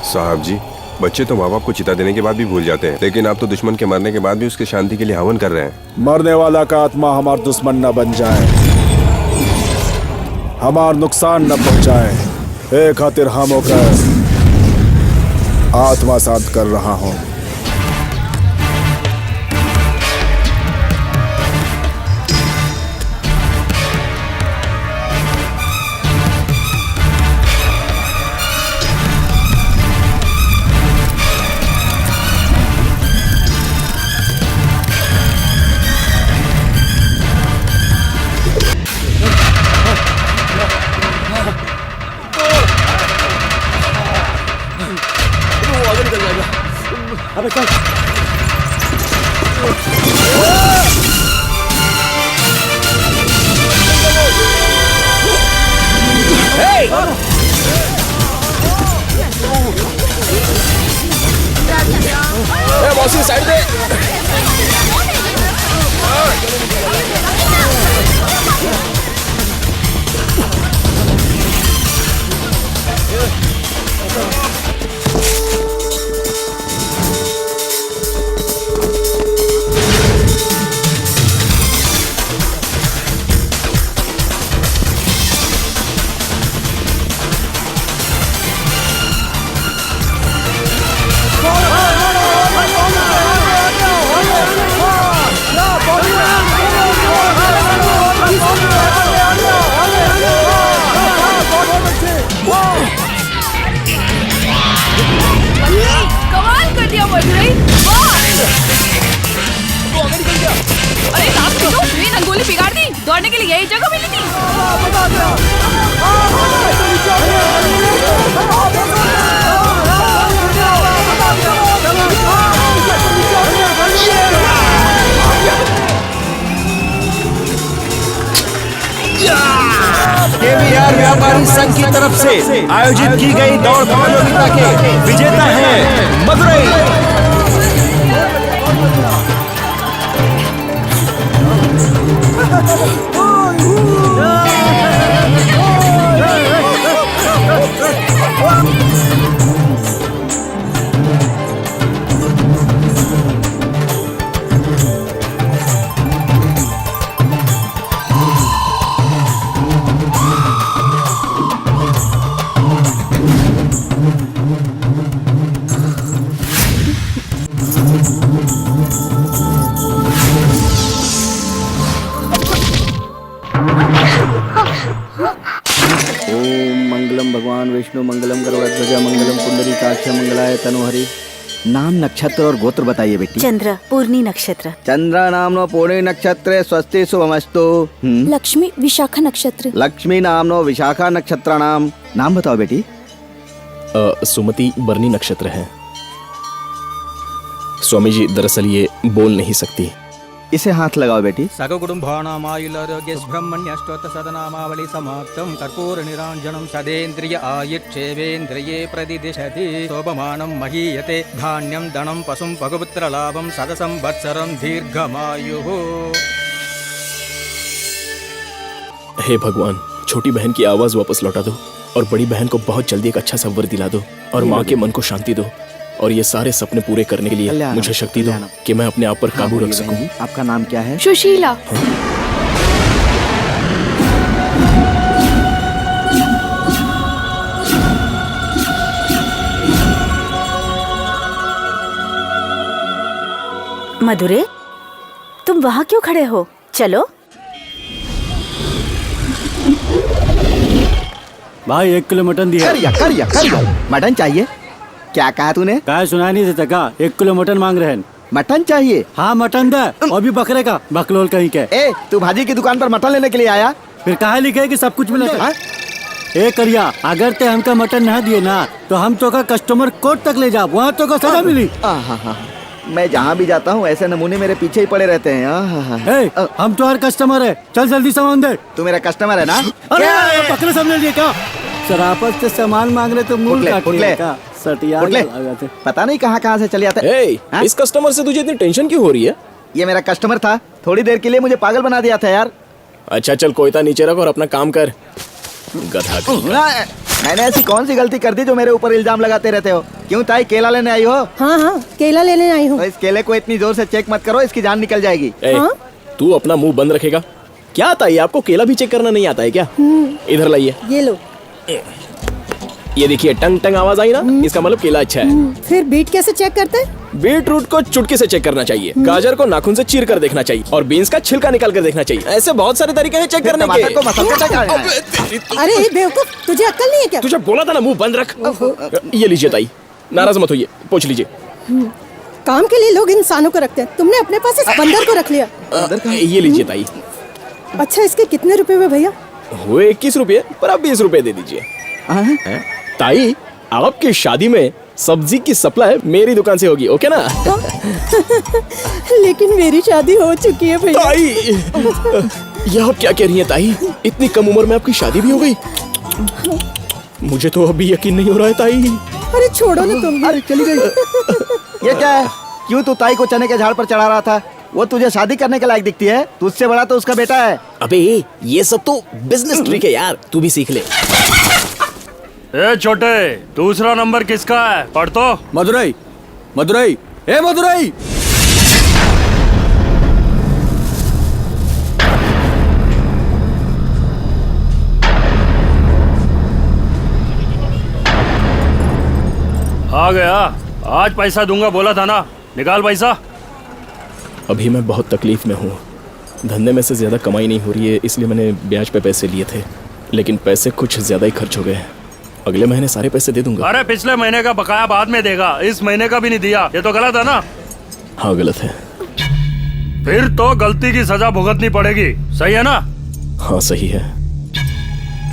साहब जी, बच्चे तो माँ बाप को चिता देने के बाद भी भूल जाते हैं, लेकिन आप तो दुश्मन के मरने के बाद भी उसके शांति के लिए हवन कर रहे हैं। मरने वाला का आत्मा हमारा दुश्मन न बन जाए, हमार नुकसान न पहुंचाए, ए खातिर हम होकर आत्मा शांत कर रहा हूं। अबे चल। बॉसी साइड दे। कमाल कर दिया मधुरई। अरे ये रंगोली बिगाड़ दी। दौड़ने के लिए यही जगह मिली थी। केवीआर व्यापारी संघ की तरफ से आयोजित की गई दौड़ प्रतियोगिता के विजेता हैं मदुरई। मंगलम भगवान विष्णु मंगलम गरुड़ध्वज मंगलम पुंडरीकाक्ष मंगलाय तनुहरि। नाम नक्षत्र और गोत्र बताइए बेटी। चंद्र पूर्णी नक्षत्र। चंद्र नामनो पूर्णी नक्षत्रे स्वस्ति शुभमस्तु। लक्ष्मी विशाखा नक्षत्र। लक्ष्मी नामनो विशाखा नक्षत्र नाम बताओ बेटी। सुमति बरनी नक्षत्र है। स्वामी जी दरअसल ये बोल नहीं सकती। इसे हाथ लगाओ बेटी। ब्रह्मण्यष्टोत्तर सदनामावली समाप्तम कर्पूर निरांजनम सदेन्द्रिय आयुच्छेवेन्द्रिये प्रतिदिशति शोभमानं महीयते धान्यं धनं पशुं पगुपुत्र लाभं सदसंवत्सरं दीर्घमायुः। हे भगवान, छोटी बहन की आवाज वापस लौटा दो और बड़ी बहन को बहुत जल्दी एक अच्छा सा वर दिला दो और माँ के मन को शांति दो और ये सारे सपने पूरे करने के लिए मुझे शक्ति दो कि मैं अपने आप पर काबू रख सकूं। आपका नाम क्या है? सुशीला। मधुरे, तुम वहाँ क्यों खड़े हो? चलो। भाई 1 किलो मटन दिया। कर मटन चाहिए? क्या कहा तूने? कहा सुना नहीं देता का? 1 किलो मटन मांग रहे हैं। मटन चाहिए? हाँ मटन दे, और भी बकरे का, बकलोल कहीं के। ए, तू भाजी की दुकान पर मटन लेने के लिए आया? फिर कहा लिखे कि सब कुछ मिलेगा? ए करिया, अगर ते हमका मटन न दिए ना तो हम तो का कस्टमर कोर्ट तक ले जा, वहाँ तो का सजा मिली। मैं जहाँ भी जाता हूँ ऐसे नमूने मेरे पीछे ही पड़े रहते हैं। हम तो हर कस्टमर है, चल जल्दी सामान दे। तू मेरा कस्टमर है ना? बकरे समझ लिए क्या? शराफत से सामान मांग रहे तो मुंह काट लिया का? सटिया पता नहीं कहाँ से चले जाते। इस कस्टमर से तुझे इतनी टेंशन क्यों हो रही है? ये मेरा कस्टमर था, थोड़ी देर के लिए मुझे पागल बना दिया था यार। अच्छा चल कोयता नीचे रख और अपना काम कर। गधा। मैंने ऐसी कौन सी गलती कर दी जो मेरे ऊपर इल्जाम लगाते रहते हो? क्यों ताई, केला लेने आई हो? हाँ हाँ, केला लेने आई हूँ। तो इस केले को इतनी जोर से चेक मत करो, इसकी जान निकल जाएगी। हाँ? तू अपना मुंह बंद रखेगा क्या? ताई आपको केला भी चेक करना नहीं आता है क्या? इधर लाइए। ये लो। ये देखिए, टंग टंग आवाज आई ना, इसका मतलब केला अच्छा है। फिर बीट कैसे चेक करते हैं? बीट रूट को चुटकी से चेक करना चाहिए, गाजर को नाखून से चीर कर देखना चाहिए, और बीन्स का छिलका निकाल कर देखना चाहिए। ऐसे बहुत सारे तरीके हैं चेक करने टमाटर को के। मसल के चेक करना है। अरे बेवकूफ, तुझे अक्ल नहीं है क्या? तुझे बोला था ना मुंह बंद रख। ये लीजिए ताई, नाराज मत होइए, पूछ लीजिए। काम के लिए लोग इंसानों को रखते हैं, तुमने अपने पास इस बंदर को रख लिया। ये लीजिए ताई। अच्छा, इसके कितने रुपए हुए भैया? हुए 21 रुपये, पर आप 20 रुपये दे दीजिए। ताई, आपकी शादी में सब्जी की सप्लाई मेरी दुकान से होगी, ओके ना? लेकिन मेरी शादी हो चुकी है भैया। ताई, ये आप क्या कह रही हैं ताई? इतनी कम उम्र में आपकी शादी भी हो गई? मुझे तो अभी यकीन नहीं हो रहा है ताई। अरे छोड़ो ना तुम। अरे चली गई। ये क्या है? क्यों तू ताई को चने के झाड़ पर चढ़ा रहा था? वो तुझे शादी करने के लायक दिखती है? तुझसे बड़ा तो उसका बेटा है। अबे ये सब तो बिजनेस ट्रिक है यार, तू भी सीख ले। ए छोटे, दूसरा नंबर किसका है? पढ़ तो। मदुरई, मदुरई, ए मदुरई। आ गया। आज पैसा दूंगा बोला था ना, निकाल पैसा। अभी मैं बहुत तकलीफ में हूँ, धंधे में से ज्यादा कमाई नहीं हो रही है, इसलिए मैंने ब्याज पे पैसे लिए थे, लेकिन पैसे कुछ ज्यादा ही खर्च हो गए। अगले महीने सारे पैसे दे दूंगा। अरे पिछले महीने का बकाया बाद में देगा, इस महीने का भी नहीं दिया, ये तो गलत है ना? हाँ गलत है। फिर तो गलती की सजा भुगतनी पड़ेगी, सही है ना? हाँ सही है।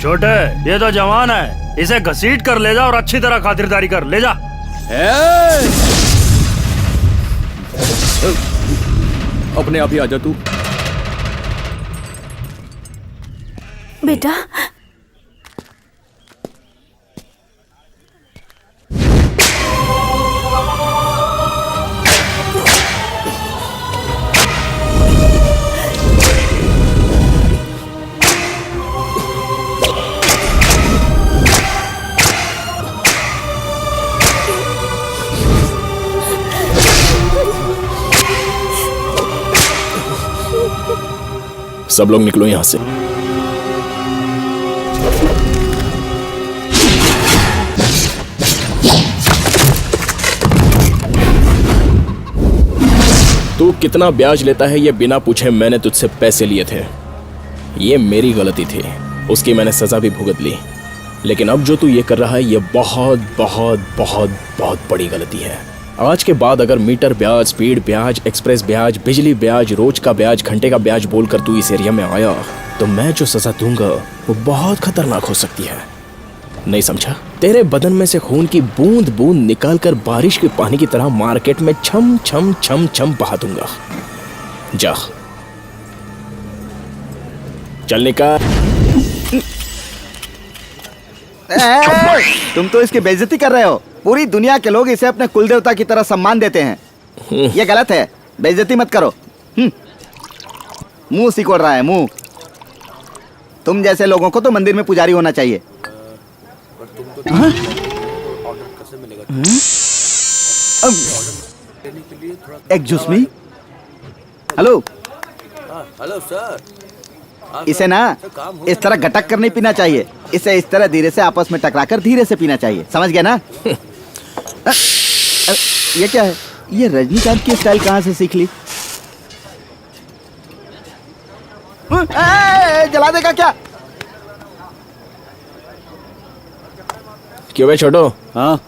छोटे, ये तो जवान है, इसे घसीट कर ले जा और अच्छी तरह खातिरदारी कर, ले जा। अपने आप ही आजा तू। बेटा, सब लोग निकलो यहाँ से। तू कितना ब्याज लेता है ये बिना पूछे मैंने तुझसे पैसे लिए थे, ये मेरी गलती थी, उसकी मैंने सजा भी भुगत ली। लेकिन अब जो तू ये कर रहा है ये बहुत बहुत बहुत बहुत बड़ी गलती है। आज के बाद अगर मीटर ब्याज, स्पीड ब्याज, एक्सप्रेस ब्याज, बिजली ब्याज, रोज का ब्याज, घंटे का ब्याज बोलकर तू इस एरिया में आया तो मैं जो सजा दूंगा वो बहुत खतरनाक हो सकती है। नहीं समझा? तेरे बदन में से खून की बूंद बूंद निकालकर बारिश के पानी की तरह मार्केट में छम छम छम छम बहा दूंगा। जा, चल निकाल। तुम तो इसकी बेइज्जती कर रहे हो। पूरी दुनिया के लोग इसे अपने कुल देवता की तरह सम्मान देते हैं। ये गलत है, बेइज्जती मत करो। मुंह सिकोड़ रहा है, मुंह। तुम जैसे लोगों को तो मंदिर में पुजारी होना चाहिए। Excuse me. Hello hello sir. इसे ना इस तरह गटक कर नहीं पीना चाहिए, इसे इस तरह धीरे से आपस में टकराकर धीरे से पीना चाहिए, समझ गया ना? ये क्या है? ये रजनीकांत की स्टाइल कहाँ से सीख ली? जला देगा क्या? क्यों भाई छोटो? हाँ,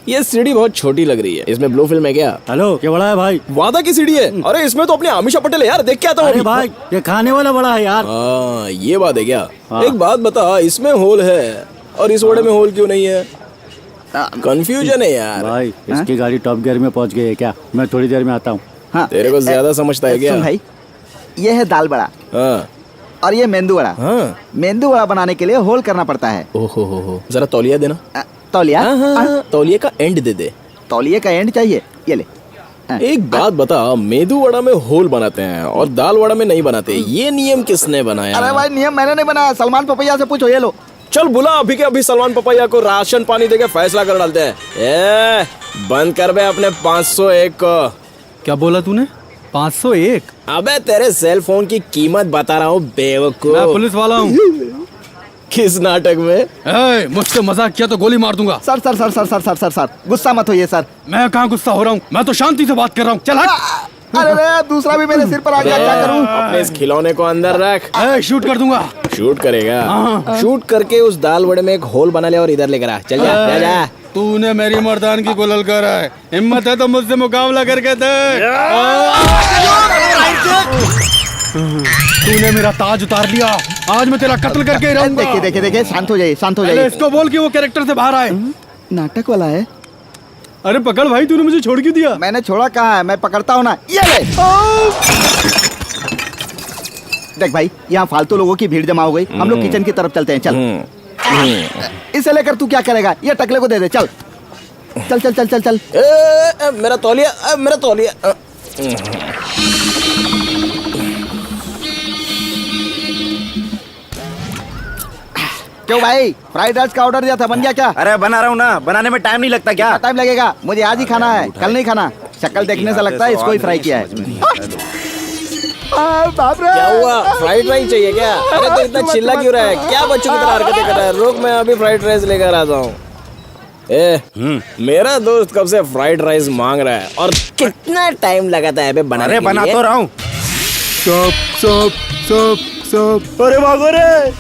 ये सीढ़ी बहुत छोटी लग रही है, इसमें ब्लू फिल्म है क्या? हेलो, क्या बड़ा है भाई? वादा की सीढ़ी है। अरे इसमें तो अपनी आमिषा पटेल है यार, देख के आता हूँ। अरे भाई, ये खाने वाला बड़ा है यार। हाँ ये बात है क्या? हाँ। एक बात बता, इसमें होल है और इस वड़े में होल क्यों नहीं है? कंफ्यूजन है यार। भाई, इसकी गाड़ी टॉप गियर में पहुंच गई है क्या? मैं थोड़ी देर में आता हूँ। हाँ, तेरे को ज्यादा समझता है क्या? सुन भाई, ये है दाल बड़ा। हाँ और ये मेंदू वड़ा। हाँ। मेंदू वड़ा बनाने के लिए होल करना पड़ता है। ओहो हो, जरा तौलिया देना। तौलिया? तौलिया का एंड दे दे। तौलिया का एंड चाहिए, ये ले। एक बात बता, मेदू वड़ा में होल बनाते हैं और दाल वड़ा में नहीं बनाते, ये नियम किसने बनाया? अरे भाई, नियम मैंने नहीं बनाया, सलमान पपैया से पूछो। ये लो। चल बुला अभी के अभी सलमान पपैया को राशन पानी देके फैसला कर डालते हैं। ए, बंद कर बे अपने 501 को। क्या बोला तूने? 501? अबे तेरे सेल फोन की कीमत बता रहा हूँ बेवकूफ। मैं पुलिस वाला हूँ। किस नाटक में? मुझसे मजाक किया तो गोली मार दूंगा। Sir sir sir sir sir sir sir sir गुस्सा मत होइए सर। मैं कहाँ गुस्सा हो रहा हूँ, मैं तो शांति से बात कर रहा हूँ। चल हट। अरे रे, दूसरा भी मेरे सिर पर आ गया, क्या करूं? अपने इस खिलौने को अंदर रख। शूट कर दूंगा। शूट करेगा? शूट करके उस दाल वड़े में एक होल बना ले और इधर लेकर आ। चल जा, जा, जा। तूने मेरी मर्दान की गुलल कर है, हिम्मत है तो मुझसे मुकाबला करके दे। तूने मेरा ताज उतार लिया, आज मैं तेरा कत्ल करके रहूंगा। देखिए देखिए देखिए, शांत हो जाइए, शांत हो जाइए। इसको बोल कि वो कैरेक्टर से बाहर आए। नाटक वाला है। अरे पकड़ भाई, तूने मुझे छोड़ क्यों दिया? मैंने छोड़ा कहाँ है, मैं पकड़ता हूँ ना। ये ले। देख भाई, यहाँ फालतू लोगों की भीड़ जमा हो गई, हम लोग किचन की तरफ चलते हैं। चल। इसे लेकर तू क्या करेगा? ये टकले को दे दे। चल चल चल चल चल चल। मेरा तौलिया, मेरा तौलिया। क्यों भाई, फ्राइड राइस का ऑर्डर दिया था, बन गया क्या? अरे बना रहा हूँ ना, बनाने में टाइम नहीं लगता क्या? टाइम लगेगा, मुझे आज ही खाना है, कल नहीं खाना। शक्ल देखने से लगता है इसको ही फ्राई किया है। बाप रे, क्या हुआ? फ्राइड राइस चाहिए क्या? अरे तो इतना चिल्ला क्यों रहा है? क्या बच्चों की तरह हरकतें कर रहा है? रुक, मैं अभी फ्राइड राइस लेकर आता हूँ। मेरा दोस्त कब से फ्राइड राइस मांग रहा है और कितना टाइम लगाता है बनाने के लिए? बना तो रहा हूँ। अरे भागो रे।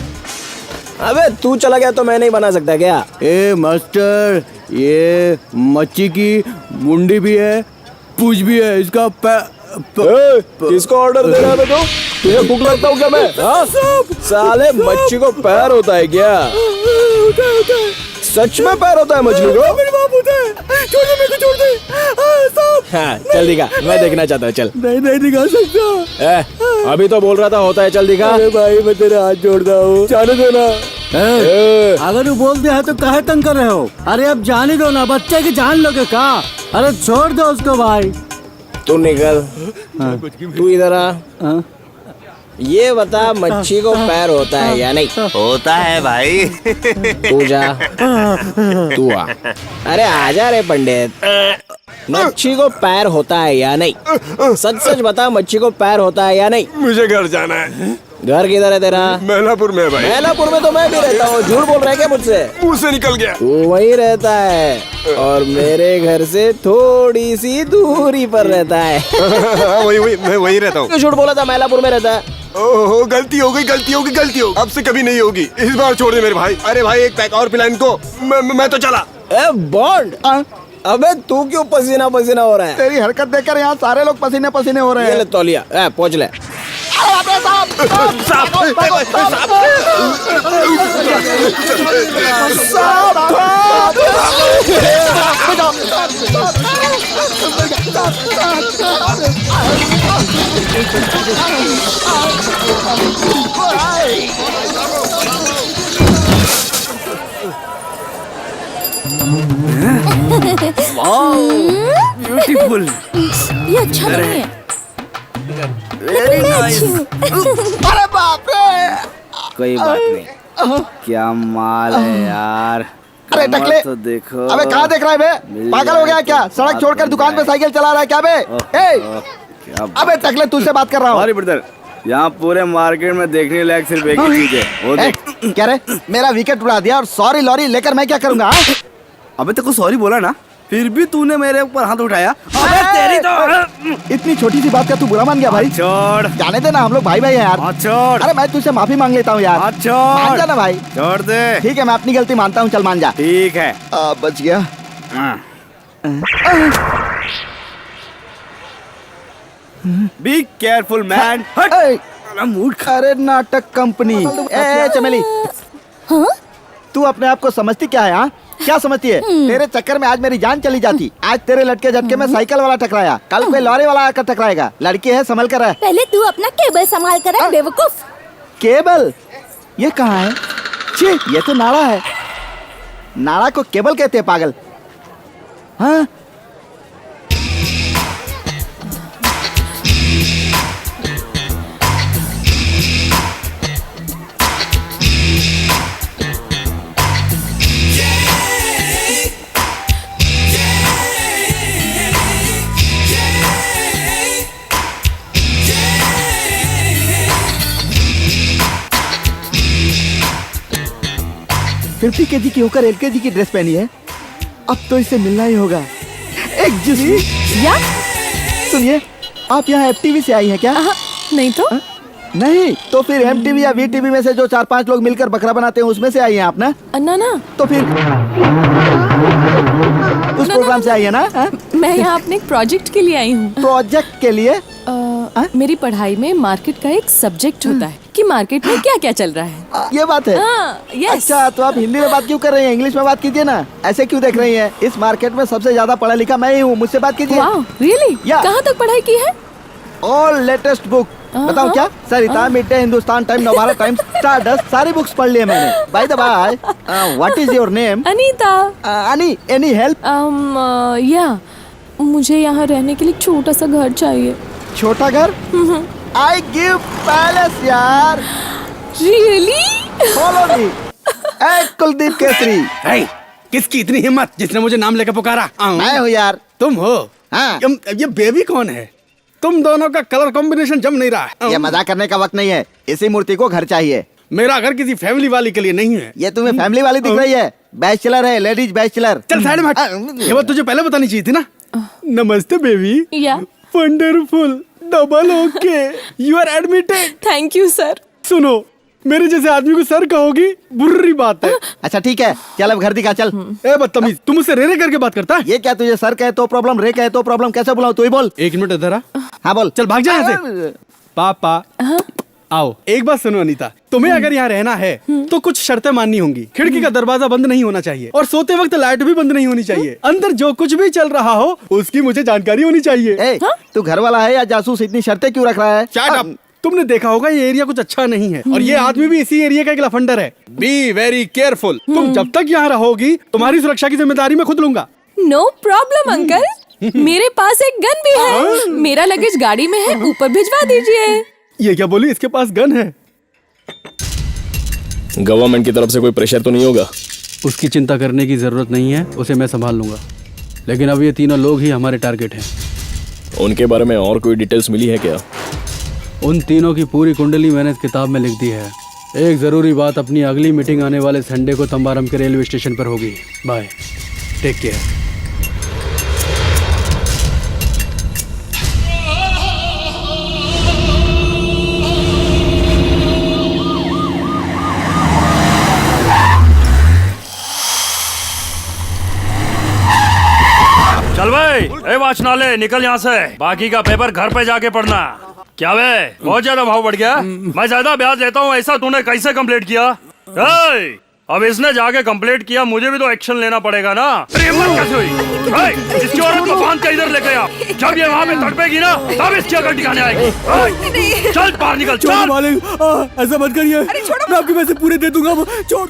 अबे तू चला गया तो मैं नहीं बना सकता क्या? ए मास्टर, ये मच्छी की मुंडी भी है, पूंछ भी है, इसका किसको ऑर्डर दे रहा है तू? तुझे भूख लगता हूँ क्या मैं? हाँ? साले मच्छी को पैर होता है क्या? सच में पैर होता है मछली को? हाँ, चल दिखा, मैं देखना चाहता हूँ। चल। नहीं दिखा सकता। अभी तो बोल रहा था होता है, चल दिखा। अरे भाई, मैं तेरे हाथ जोड़ता हूँ, जाने दो ना। अगर तू बोल दिया है तो काहे तंग कर रहे हो? अरे अब जाने दो ना, बच्चे की जान लोगे का? अरे छोड़ दो उसको भाई। तू निकल। तू इधर आ। ये बता, मच्छी को पैर होता है या नहीं? होता है भाई। तू जा, तू आ। अरे आजा रे पंडित, मच्छी को पैर होता है या नहीं? सच सच बता, मच्छी को पैर होता है या नहीं? मुझे घर जाना है। घर किधर है तेरा? मैलापुर में भाई। मैलापुर में तो मैं भी रहता हूँ। झूठ बोल रहा है क्या मुझसे? मुंह से निकल गया। तू वहीं रहता है और मेरे घर से थोड़ी सी दूरी पर रहता है। वही मैं वही रहता हूँ। झूठ बोला था, मैलापुर में रहता है। ओहो, गलती हो गई। अब से कभी नहीं होगी, इस बार छोड़ दे मेरे भाई। अरे भाई, एक पैक और पिला इनको। मैं तो चला। ए बॉन्ड, अबे तू क्यों पसीना पसीना हो रहा है? तेरी हरकत देखकर यहाँ सारे लोग पसीने पसीने हो रहे ये हैं। ले तौलिया, पहुँच ले। ब्यूटीफुल। ये अच्छा नहीं है। Very nice. अरे बाप रे। कोई बात नहीं, क्या माल है यार। अरे टकले, तो देखो। अबे कहाँ देख रहा है बे? पागल हो गया क्या? सड़क छोड़कर दुकान पे साइकिल चला रहा है क्या बे? अबे टकले, तुझसे बात कर रहा हूँ। ब्रदर, यहाँ पूरे मार्केट में देखने लायक सिर्फ एक ही चीज है, वो देख। क्या रे, मेरा विकेट उड़ा दिया और सॉरी लॉरी लेकर मैं क्या करूँगा? अबे तेरे को सॉरी बोला ना, फिर भी तूने मेरे ऊपर हाथ उठाया। अबे तेरी तो इतनी छोटी सी बात का तू बुरा मान गया भाई? छोड़, जाने दे ना, हम लोग भाई भाई हैं यार। छोड़। अरे मैं तुझसे माफी मांग लेता हूँ यार। छोड़, मान जा ना भाई। छोड़ दे। ठीक है, मैं अपनी गलती मानता हूँ, चल मान जा। ठीक है, बच गया। Be careful man. अरे नाटक कंपनी। ए चमेली, तू अपने आप को समझती क्या है? हाँ, क्या समझती है? तेरे चक्कर में आज मेरी जान चली जाती। आज तेरे लटके झटके में साइकिल वाला टकराया, कल कोई लॉरी वाला आकर टकराएगा। लड़की है, संभल कर रह। पहले तू अपना केबल संभाल कर रख, बेवकूफ। केबल? ये कहाँ है? छी, ये तो नाड़ा है। नाड़ा को केबल कहते हैं पागल। हाँ, फिर केजी की होकर एलकेजी की ड्रेस पहनी है। अब तो इससे मिलना ही होगा। या सुनिए, आप यहाँ एफटीवी से आई हैं क्या? नहीं तो नहीं तो फिर एमटीवी या वीटीवी में से जो 4-5 लोग मिलकर बकरा बनाते हैं उसमें से आई हैं आप ना? ना तो फिर उस प्रोग्राम से आई है ना? मैं यहाँ अपने एक प्रोजेक्ट के लिए आई हूँ। प्रोजेक्ट के लिए? मेरी पढ़ाई में मार्केट का एक सब्जेक्ट होता है कि मार्केट में क्या क्या चल रहा है। ये बात है। यस। अच्छा, तो आप हिंदी में बात क्यों कर रही हैं? इंग्लिश में बात कीजिए ना। ऐसे क्यों देख रही हैं? इस मार्केट में सबसे ज्यादा पढ़ा लिखा मैं ही हूँ, मुझसे बात कीजिए। वाह, रियली? कहाँ तक पढ़ाई की है? All latest book. बताऊँ क्या? Sarita, Mid Day, Hindustan Time, Navbharat Times, Stardust, सारी बुक्स पढ़ लिए मैंने। By the by, what is your name? Anita. Ani, any help? या मुझे यहाँ रहने के लिए छोटा सा घर चाहिए। छोटा घर? आई गिव पैलेस यार। Really? Follow me. Kuldeep Kesari. किसकी इतनी हिम्मत जिसने मुझे नाम लेकर पुकारा? मैं हूँ यार। तुम हो? हाँ। ये बेबी कौन है? तुम दोनों का कलर कॉम्बिनेशन जम नहीं रहा है। ये मजाक करने का वक्त नहीं है। इसी मूर्ति को घर चाहिए। मेरा घर किसी फैमिली वाली के लिए नहीं है। ये तुम्हें फैमिली वाली दिख रही है? बैचलर है, लेडीज बैचलर। चल साइड में हट। ये बात तुझे पहले बतानी चाहिए थी ना। नमस्ते बेबी। या wonderful, double okay, you are admitted. Thank you sir. सुनो, मेरे जैसे आदमी को सर कहोगी बुरी बात है। अच्छा ठीक है, चल अब घर दिखा चल। ए बदतमीज, तुम मुझसे रे रे करके बात करता है? ये क्या तुझे सर कहे तो प्रॉब्लम, रे कहे तो प्रॉब्लम? कैसे बुलाऊं? तू ही बोल। 1 मिनट इधर आ। हाँ बोल। चल भाग जा यहाँ से। पापा आओ, एक बात सुनो अनीता, तुम्हें अगर यहाँ रहना है तो कुछ शर्तें माननी होंगी। खिड़की का दरवाजा बंद नहीं होना चाहिए और सोते वक्त लाइट भी बंद नहीं होनी चाहिए। अंदर जो कुछ भी चल रहा हो उसकी मुझे जानकारी होनी चाहिए। तू घर वाला है या जासूस? इतनी शर्तें क्यों रख रहा है? Shut up. तुमने देखा होगा ये एरिया कुछ अच्छा नहीं है और ये आदमी भी इसी एरिया का एक लफंडर है। Be very careful. तुम जब तक यहाँ रहोगी तुम्हारी सुरक्षा की जिम्मेदारी मैं खुद लूंगा। नो प्रॉब्लम अंकल, मेरे पास एक गन भी है। मेरा लगेज गाड़ी में है, ऊपर भिजवा दीजिए। ये क्या बोली? इसके पास गन है? गवर्नमेंट की तरफ से कोई प्रेशर तो नहीं होगा? उसकी चिंता करने की जरूरत नहीं है, उसे मैं संभाल लूंगा। लेकिन अब ये तीनों लोग ही हमारे टारगेट हैं। उनके बारे में और कोई डिटेल्स मिली है क्या? उन तीनों की पूरी कुंडली मैंने इस किताब में लिख दी है। एक जरूरी बात, अपनी अगली मीटिंग आने वाले संडे को तंबारम के रेलवे स्टेशन पर होगी। Bye, take care. चल भाई, ए वाचनालय निकल यहाँ से। बाकी का पेपर घर पे जाके पढ़ना। क्या वे बहुत ज्यादा भाव बढ़ गया? मैं ज्यादा ब्याज लेता हूँ, ऐसा तूने कैसे कंप्लीट किया? अब इसने जाके कंप्लीट किया, मुझे भी तो एक्शन लेना पड़ेगा ना। अरे हिम्मत कैसे हुई? इसकी औरत को बांध के इधर लेके आ। जब ये वहाँ पे तड़पेगी ना तब इसकी अकल ठिकाने आएगी। चल बाहर निकल, चल। मालिक, ऐसा मत करिए। मैं आपके पैसे पूरे दे दूंगा। छोड़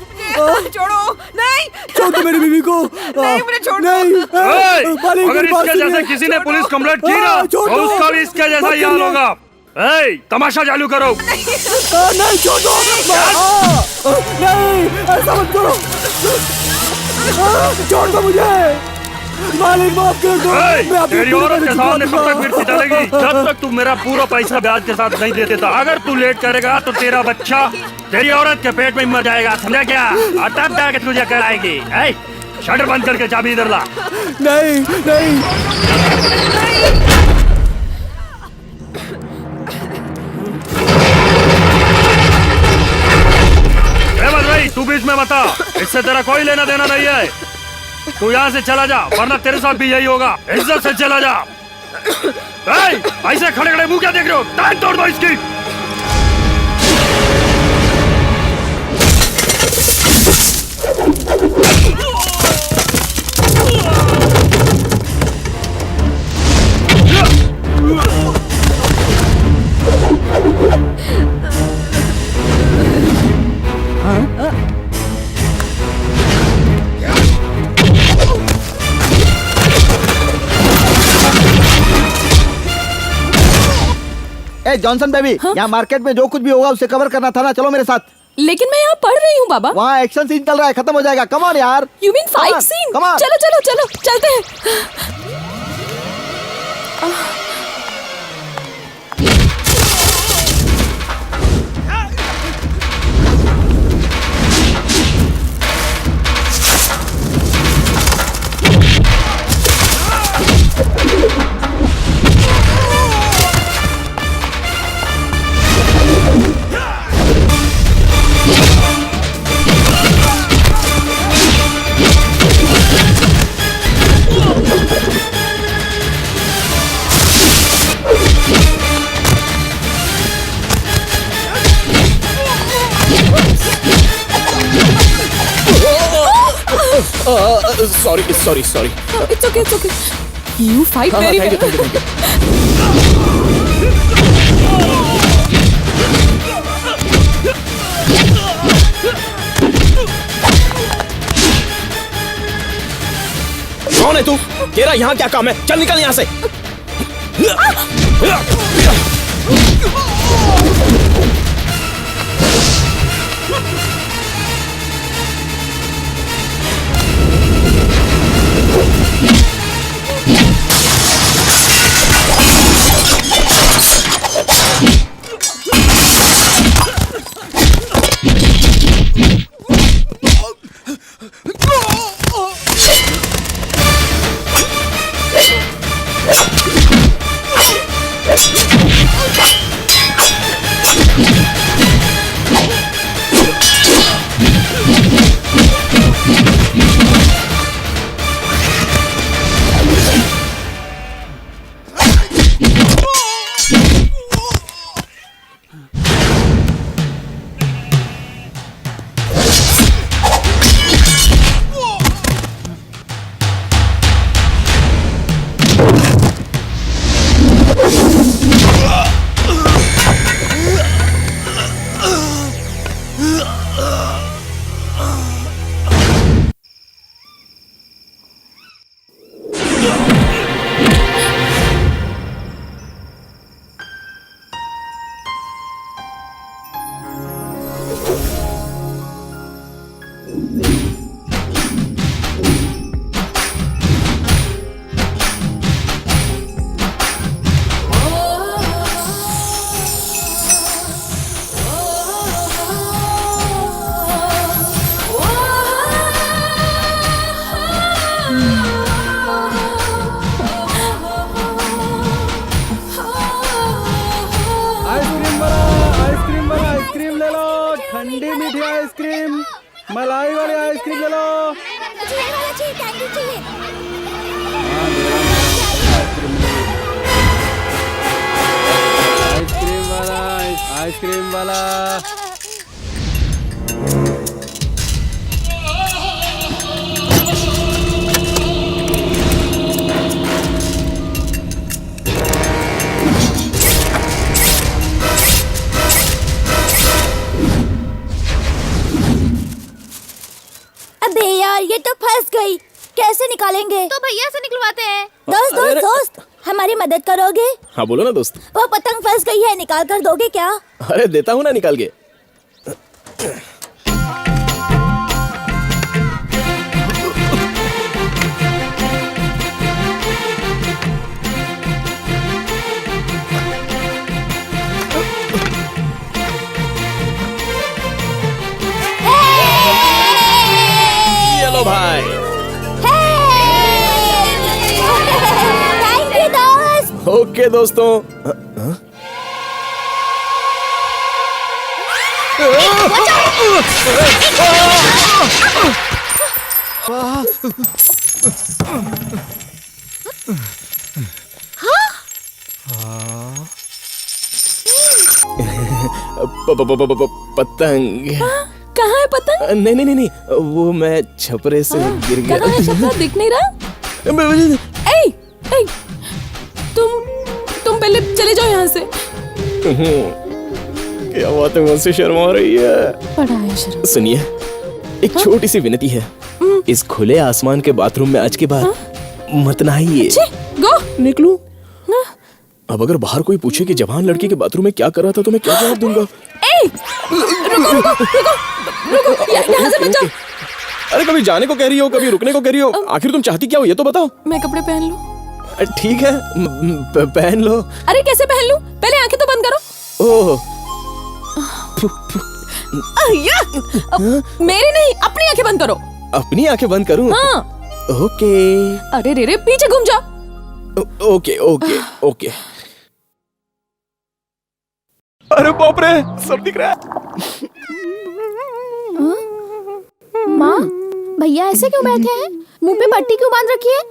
छोड़ो। नहीं, छोड़ दो मेरी बीवी को। नहीं, मुझे छोड़ दो। नहीं, मालिक, अगर मेरी बात इसके जैसे सुनिए। किसी ने पुलिस कंप्लेंट की ना तो उसका भी इसके जैसा ही हाल होगा। तमाशा चालू करो। नहीं, छोड़ दो। नहीं, ऐसा मत करो। छोड़ दो मुझे। मालिक माफ कर दो। तेरी औरत के सामने कब तक मिर्ची चलेगी? जब तक तू मेरा पूरा पैसा ब्याज के साथ नहीं दे देता। अगर तू लेट करेगा तो तेरा बच्चा तेरी औरत के पेट में मर जाएगा, समझा क्या? और तब जाके तुझे कराएगी। शटर बंद करके चाबी इधर ला। नहीं नहीं। भाई तू बीच में बता, इससे तेरा कोई लेना देना नहीं है। तू यहाँ से चला जा वरना तेरे साथ भी यही होगा। इज्जत से चला जा। ऐसे खड़े खड़े मुंह क्या देख रहे हो? टांग तोड़ दो इसकी। जॉनसन बेबी, यहाँ मार्केट में जो कुछ भी होगा उसे कवर करना था ना। चलो मेरे साथ। लेकिन मैं यहाँ पढ़ रही हूँ बाबा। वहाँ एक्शन सीन चल रहा है, खत्म हो जाएगा। कम ऑन यार। You mean fight scene? चलो चलो चलो चलते हैं। Sorry sorry sorry. It's okay it's okay. You fight very well. कौन है तू? तेरा यहाँ क्या काम है? चल निकल यहाँ से। आइसक्रीम ले लो, ठंडी मीठी आइसक्रीम, मलाई वाली आइसक्रीम ले लो। आइसक्रीम वाला अबे यार ये तो फंस गई, कैसे निकालेंगे? तो भैया से निकलवाते हैं। दोस्त दोस्त दोस्त हमारी मदद करोगे? हाँ बोलो ना दोस्त। वो पतंग फंस गई है, निकाल कर दोगे क्या? अरे देता हूँ ना निकाल के। चलो भाई। थैंक यू दोस्त। ओके दोस्तों। पतंग कहाँ है पतंग? नहीं नहीं नहीं वो मैं छपरे से गिर गया। कहाँ है छपरा? दिख नहीं रहा। ए, ए, तुम पहले चले जाओ यहाँ से। क्या बात है, मुझसे शर्मा रही है। बड़ा है शर्म। सुनिए एक छोटी सी विनती है, इस खुले आसमान के बाथरूम में आज के बाद मत नहाइए। गो निकलूं? अब अगर बाहर कोई पूछे कि जवान लड़की के बाथरूम में क्या कर रहा था तो मैं क्या जवाब दूंगा? रुको रुको रुको रुको, यहाँ से बचाओ। अरे कभी जाने को कह रही हो, कभी रुकने को कह रही हो, आखिर तुम चाहती क्या हो ये तो बताओ। मैं कपड़े पहन लूं? ठीक है पहन लो। अरे कैसे पहन लूं? पहले आंखें तो बंद करो। ओह मेरी नहीं, अपनी आंखें बंद करो। अपनी आंखें बंद करूं? हाँ। ओके। अरे रे पीछे घूम जाओ। Okay okay okay. अरे बाप रे, सब दिख रहा है। माँ भैया ऐसे क्यों बैठे हैं? मुंह पे पट्टी क्यों बांध रखी है?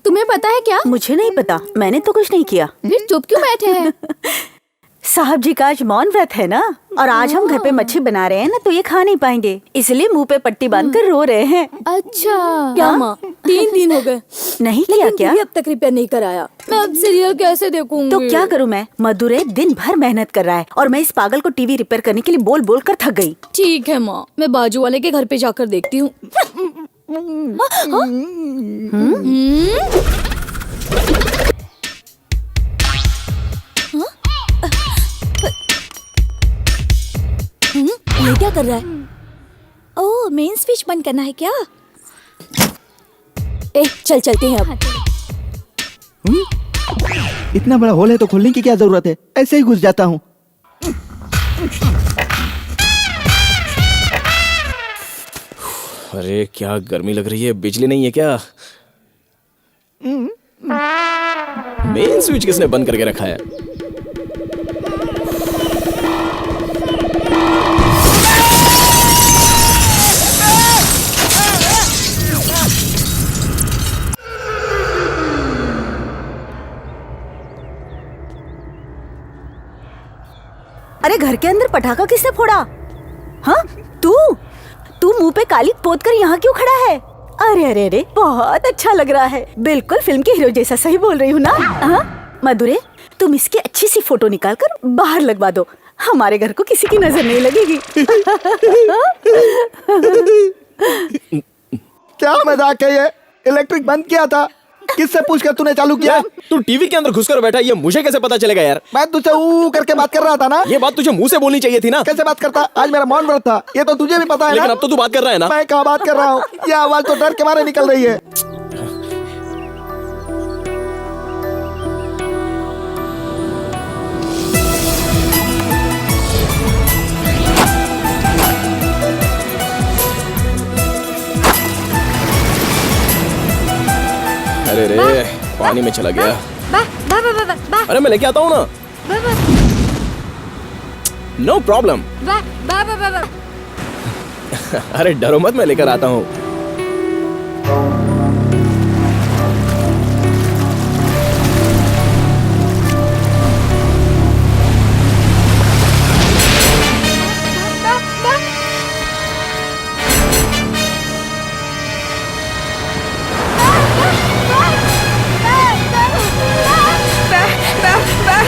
तुम्हें पता है क्या? मुझे नहीं पता, मैंने तो कुछ नहीं किया। फिर चुप क्यों बैठे हैं? साहब जी का आज मौन व्रत है ना, और आज हम घर पे मच्छी बना रहे हैं ना, तो ये खा नहीं पाएंगे, इसलिए मुंह पे पट्टी बांधकर रो रहे हैं। अच्छा क्या माँ, 3 दिन हो गए नहीं किया क्या? अब तक रिपेयर नहीं कराया। मैं अब सीरियल कैसे देखूंगी? तो क्या करूँ मैं? मधुरे दिन भर मेहनत कर रहा है और मैं इस पागल को टीवी रिपेयर करने के लिए बोल बोल कर थक गई। ठीक है माँ, मैं बाजू वाले के घर पे जाकर देखती हूँ। ये क्या कर रहा है? ओह, मेन स्विच बंद करना है क्या? चल चलते हैं अब। इतना बड़ा होल है तो खोलने की क्या जरूरत है, ऐसे ही घुस जाता हूँ। अरे क्या गर्मी लग रही है, बिजली नहीं है क्या? मेन स्विच किसने बंद करके रखा है? अरे घर के अंदर पटाखा किसने फोड़ा? हाँ, तू मुंह पे काली पोत कर यहाँ क्यों खड़ा है? अरे अरे अरे, बहुत अच्छा लग रहा है, बिल्कुल फिल्म के हीरो जैसा। सही बोल रही हूँ ना? हाँ मधुरे, तुम इसकी अच्छी सी फोटो निकाल कर बाहर लगवा दो, हमारे घर को किसी की नजर नहीं लगेगी। क्या मजाक है ये? इलेक्ट्रिक बंद किया था, किससे पूछकर तूने चालू किया? तू टीवी के अंदर घुसकर बैठा, ये मुझे कैसे पता चलेगा यार? मैं तुझसे ऊ करके बात कर रहा था ना। ये बात तुझे मुंह से बोलनी चाहिए थी ना। कैसे बात करता? आज मेरा मौन व्रत था, ये तो तुझे भी पता है। लेकिन ना? अब तो तू बात कर रहा है ना। मैं कहाँ बात कर रहा हूँ, ये आवाज तो डर के मारे निकल रही है। अरे रे, पानी में चला गया। अरे मैं लेके आता हूँ ना। No problem. अरे डरो मत, मैं लेकर आता हूँ।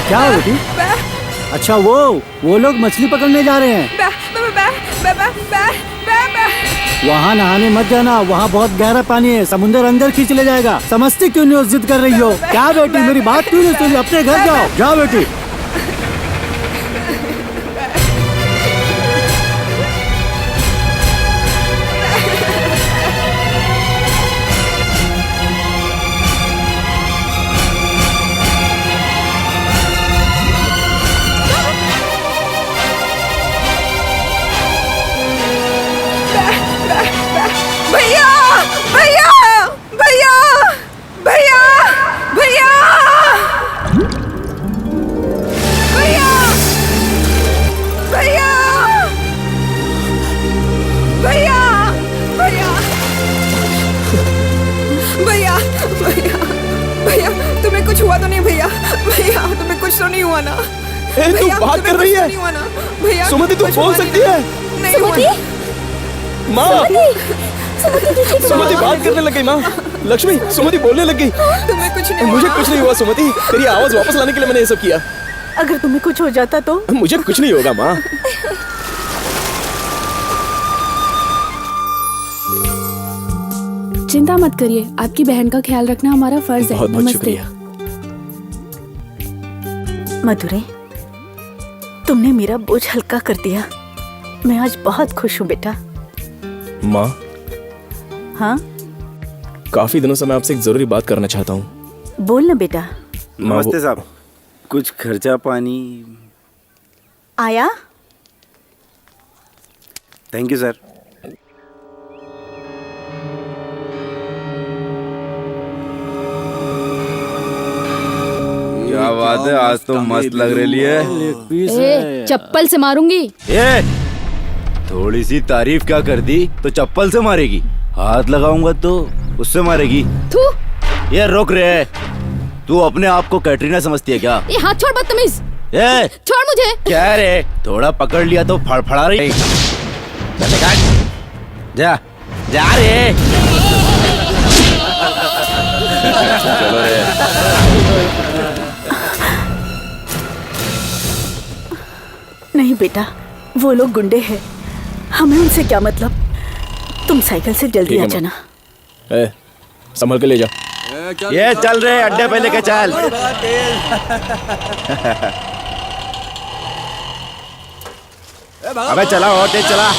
क्या हो बेटी? अच्छा वो लोग मछली पकड़ने जा रहे हैं। वहाँ नहाने मत जाना, वहाँ बहुत गहरा पानी है, समुद्र अंदर खींच ले जाएगा। समझती क्यों नहीं हो, जिद कर रही हो? क्या बेटी, मेरी बात क्यों नहीं सुनी? अपने घर जाओ, जाओ बेटी। भैया भैया भैया भैया भैया भैया भैया भैया भैया भैया भैया भैया, तुम्हें कुछ हुआ तो नहीं? भैया भैया, तुम्हें कुछ तो नहीं हुआ ना? तू बात कर रही है? भैया सुमति, तू बोल सकती है? नहीं हुआ। माँ, सुमति बात करने लग गई। माँ लक्ष्मी, सुमति बोलने लग गई। तुम्हें कुछ नहीं हुआ? मुझे कुछ नहीं हुआ सुमति, तेरी आवाज वापस लाने के लिए मैंने ये सब किया। अगर तुम्हें कुछ हो जाता तो? मुझे कुछ नहीं होगा माँ। चिंता मत करिए, आपकी बहन का ख्याल रखना हमारा फर्ज है। बहुत बहुत शुक्रिया। मधुरे, तुमने मेरा बोझ हल्का कर दिया, मैं आज बहुत खुश हूँ बेटा। माँ, हाँ काफी दिनों से मैं आपसे एक जरूरी बात करना चाहता हूँ। बोल ना बेटा। नमस्ते साहब, कुछ खर्चा पानी? आया? Thank you sir. क्या बात है, आज तो मस्त लग रही है। चप्पल से मारूंगी। ये थोड़ी सी तारीफ क्या कर दी तो चप्पल से मारेगी? हाथ लगाऊंगा तो उससे मारेगी। थू। ये रोक रहे, तू अपने आप को कैटरीना समझती है क्या? ये हाथ छोड़ बदतमीज। ए, छोड़ मुझे। क्या रे, थोड़ा पकड़ लिया तो फड़फड़ा रही। जा जा रे। चलो रे। नहीं बेटा, वो लोग गुंडे हैं, हमें उनसे क्या मतलब। तुम साइकिल से जल्दी आ जाना। संभल के ले जा। ये चल रहे अड्डे पे लेके चल। अबे चला और तेज चला।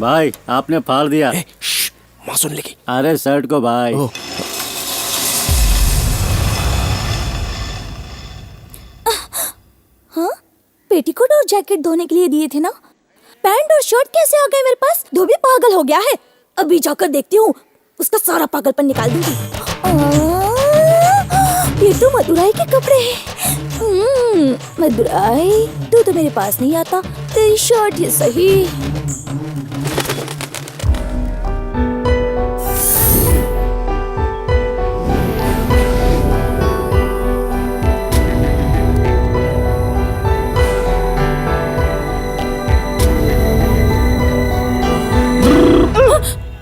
भाई आपने फाड़ दिया। माँ सुन लेगी। अरे शर्ट को भाई। हाँ, पेटीकोट और जैकेट धोने के लिए दिए थे ना। पैंट और शर्ट कैसे आ गए मेरे पास? धोबी पागल हो गया है। अभी जाकर देखती हूँ, उसका सारा पागलपन निकाल दूंगी। ये तो मदुराई के कपड़े हैं। मदुराई, तू तो मेरे पास नहीं आता। तेरी शर्ट ही सही।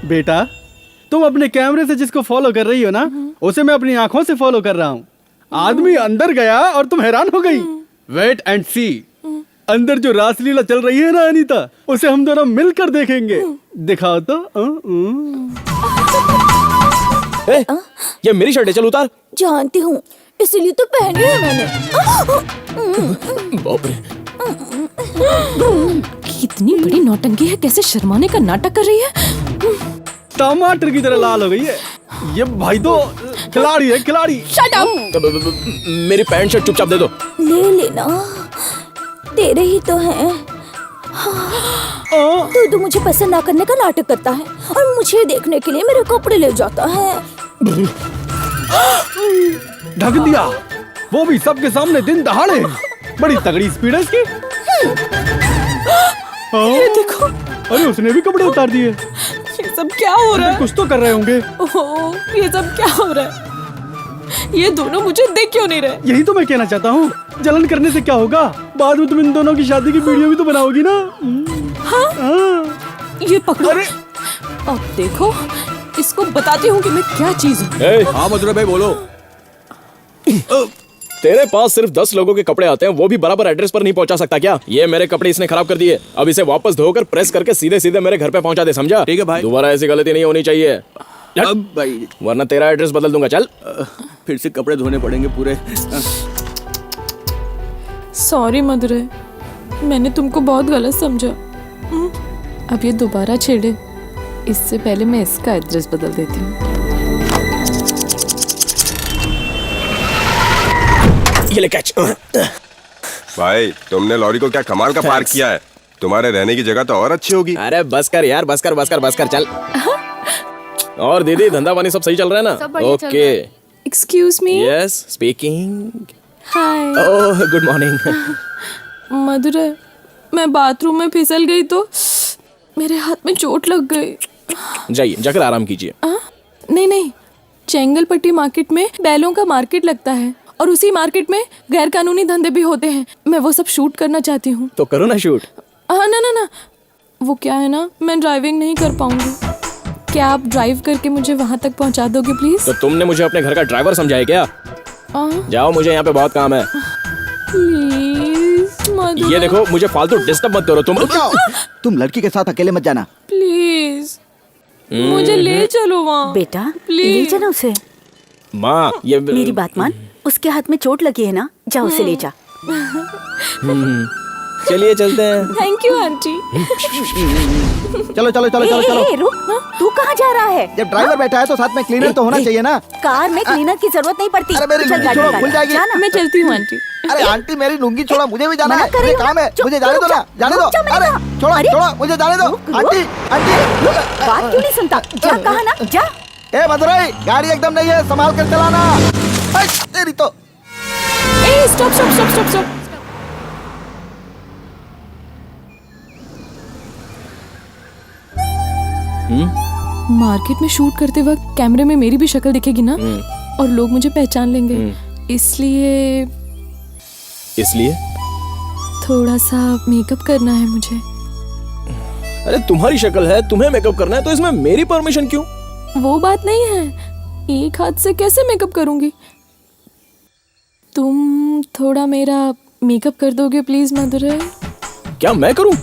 बेटा, तुम अपने कैमरे से जिसको फॉलो कर रही हो ना, उसे मैं अपनी आंखों से फॉलो कर रहा हूँ। आदमी अंदर गया और तुम हैरान हो गई। वेट एंड सी। अंदर जो रासलीला चल रही है ना अनीता, उसे हम दोनों मिलकर देखेंगे। दिखाओ तो। ये मेरी शर्ट है, चल उतार। जानती हूँ, इसीलिए तो पहनी है मैंने। बाप रे। कितनी बड़ी नौटंकी है, कैसे शर्माने का नाटक कर रही है। टमाटर की तरह लाल हो गई है। ये भाई तो खिलाड़ी है, खिलाड़ी। Shut up. मेरी पैंट शर्ट चुपचाप दे दो। ले लेना, तेरे ही तो हैं। तू मुझे पसंद ना करने का नाटक करता है और मुझे देखने के लिए मेरे कपड़े ले जाता है। ढक दिया, वो भी सबके सामने दिन दहाड़े। बड़ी तगड़ी स्पीड है इसकी। ये देखो। अरे उसने भी कपड़े उतार दिए। ये सब क्या हो रहा है? कुछ तो कर रहे होंगे। ओह, ये सब क्या हो रहा है? ये दोनों मुझे देख क्यों नहीं रहे? यही तो मैं कहना चाहता हूँ, जलन करने से क्या होगा? बाद में तुम इन दोनों की शादी की वीडियो भी तो बनाओगी ना। हाँ? ये पकड़ो। अब देखो, इसको बताती हूँ कि मैं क्या चीज हूँ। हाँ मधुरा भाई बोलो। तेरे पास सिर्फ 10 लोगों के कपड़े आते हैं, वो भी बराबर एड्रेस पर नहीं पहुंचा सकता क्या? ये मेरे कपड़े इसने खराब कर दिए। अब इसे वापस धोकर प्रेस करके सीधे सीधे मेरे घर पे पहुंचा दे, समझा? ठीक है भाई। दोबारा ऐसी गलती नहीं होनी चाहिए। अब भाई, वरना तेरा एड्रेस बदल दूंगा। चल। फिर से कपड़े धोने पड़ेंगे पूरे। सॉरी मधुरे, मैंने तुमको बहुत गलत समझा। अब ये दोबारा छेड़े, इससे पहले मैं इसका एड्रेस बदल देती हूँ। ये ले कैच। भाई तुमने लॉरी को क्या कमाल का पार्क किया है। तुम्हारे रहने की जगह तो और अच्छी होगी। अरे बस कर यार, बस कर चल। और दीदी धंधा पानी सब सही चल रहा है ना? Okay. Excuse me. Yes speaking. Hi. Oh good morning. Madhure, मैं बाथरूम में फिसल गई तो मेरे हाथ में चोट लग गई। जाइए, जाकर आराम कीजिए। नहीं, चेंगलपट्टी मार्केट में बैलों का मार्केट लगता है और उसी मार्केट में गैर कानूनी धंधे भी होते हैं। मैं वो सब शूट करना चाहती हूँ। तो करो ना शूट। हाँ ना, वो क्या है ना, मैं ड्राइविंग नहीं कर पाऊंगी। क्या आप ड्राइव करके मुझे वहाँ तक पहुँचा दोगे प्लीज? तो तुमने मुझे अपने घर का ड्राइवर समझा है क्या? जाओ, मुझे यहाँ पे बहुत काम है। प्लीज मधुरा। ये देखो, मुझे फालतू डिस्टर्ब मत करो तुम। तुम लड़की के साथ अकेले मत जाना। प्लीज मुझे ले चलो वहाँ। बेटा प्लीज ले चलो उसे। माँ ये मेरी बात मान, उसके हाथ में चोट लगी है ना, जा उसे ले जा। चलिए चलते हैं। Thank you aunty. चलो चलो चलो चलो चलो। रुक, तू कहाँ जा रहा है? जब ड्राइवर बैठा है तो साथ में क्लीनर तो होना चाहिए ना। कार में क्लीनर की जरूरत नहीं पड़ती। अरे मेरी चल लुंगी गाड़ी छोड़ो, निकाल। खुल जाएगी। जाना। मैं चलती हूँ आंटी। अरे आंटी मेरी लुंगी छोड़ो, मुझे भी जाना मना है। कर रही मुझे हूँ काम है, चुप, मुझे जाने रुक दो ना, जा, जाने रुक जा, दो। मैंने अरे कहा। छोड़ो अरे, छोड़ो, मुझे जाने दो। रुक, आंटी आंटी बात क्यों नहीं सुनता? जा, कहा ना, जा। ए मधुराई, गाड़ी एकदम नहीं है, संभाल कर चलाना। तेरी तो। ए स्टॉप। मार्केट में शूट करते वक्त कैमरे में मेरी भी शक्ल दिखेगी ना, और लोग मुझे पहचान लेंगे। इसलिए थोड़ा सा मेकअप करना है मुझे। अरे तुम्हारी शक्ल है, तुम्हें मेकअप करना है, तो इसमें मेरी परमिशन क्यों? वो बात नहीं है, एक हाथ से कैसे मेकअप करूंगी? तुम थोड़ा मेरा मेकअप कर दोगे प्लीज मधुरे? क्या मैं करूं?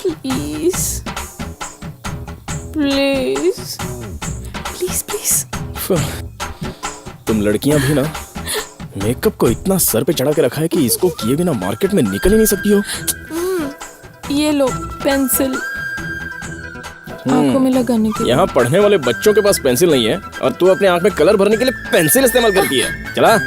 Please please please please. तुम लड़कियां भी ना मेकअप को इतना सर पे चढ़ा के रखा है कि इसको किए बिना मार्केट में निकल ही नहीं सकती हो। ये लो पेंसिल आंखों में लगाने के लिए। यहाँ पढ़ने वाले बच्चों के पास पेंसिल नहीं है और तू अपने आंख में कलर भरने के लिए पेंसिल इस्तेमाल करती है। चला।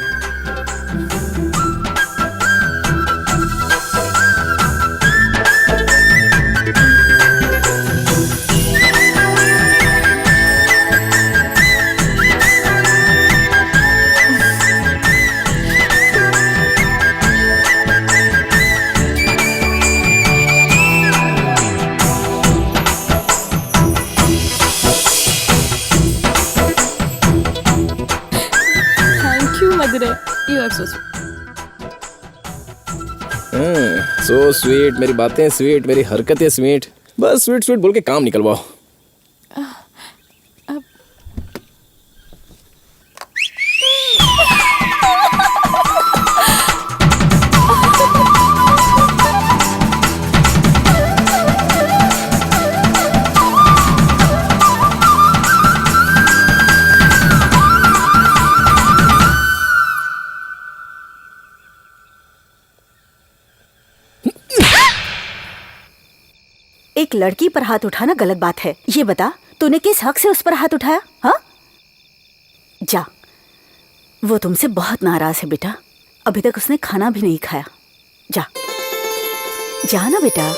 You are so sweet. So sweet, मेरी बातें स्वीट, मेरी हरकतें स्वीट। बस स्वीट स्वीट बोल के काम निकलवाओ। एक लड़की पर हाथ उठाना गलत बात है। ये बता, तूने किस हक से उस पर हाथ उठाया? हाँ? जा, वो तुमसे बहुत नाराज है बेटा। अभी तक उसने खाना भी नहीं खाया। जा, जा ना बेटा।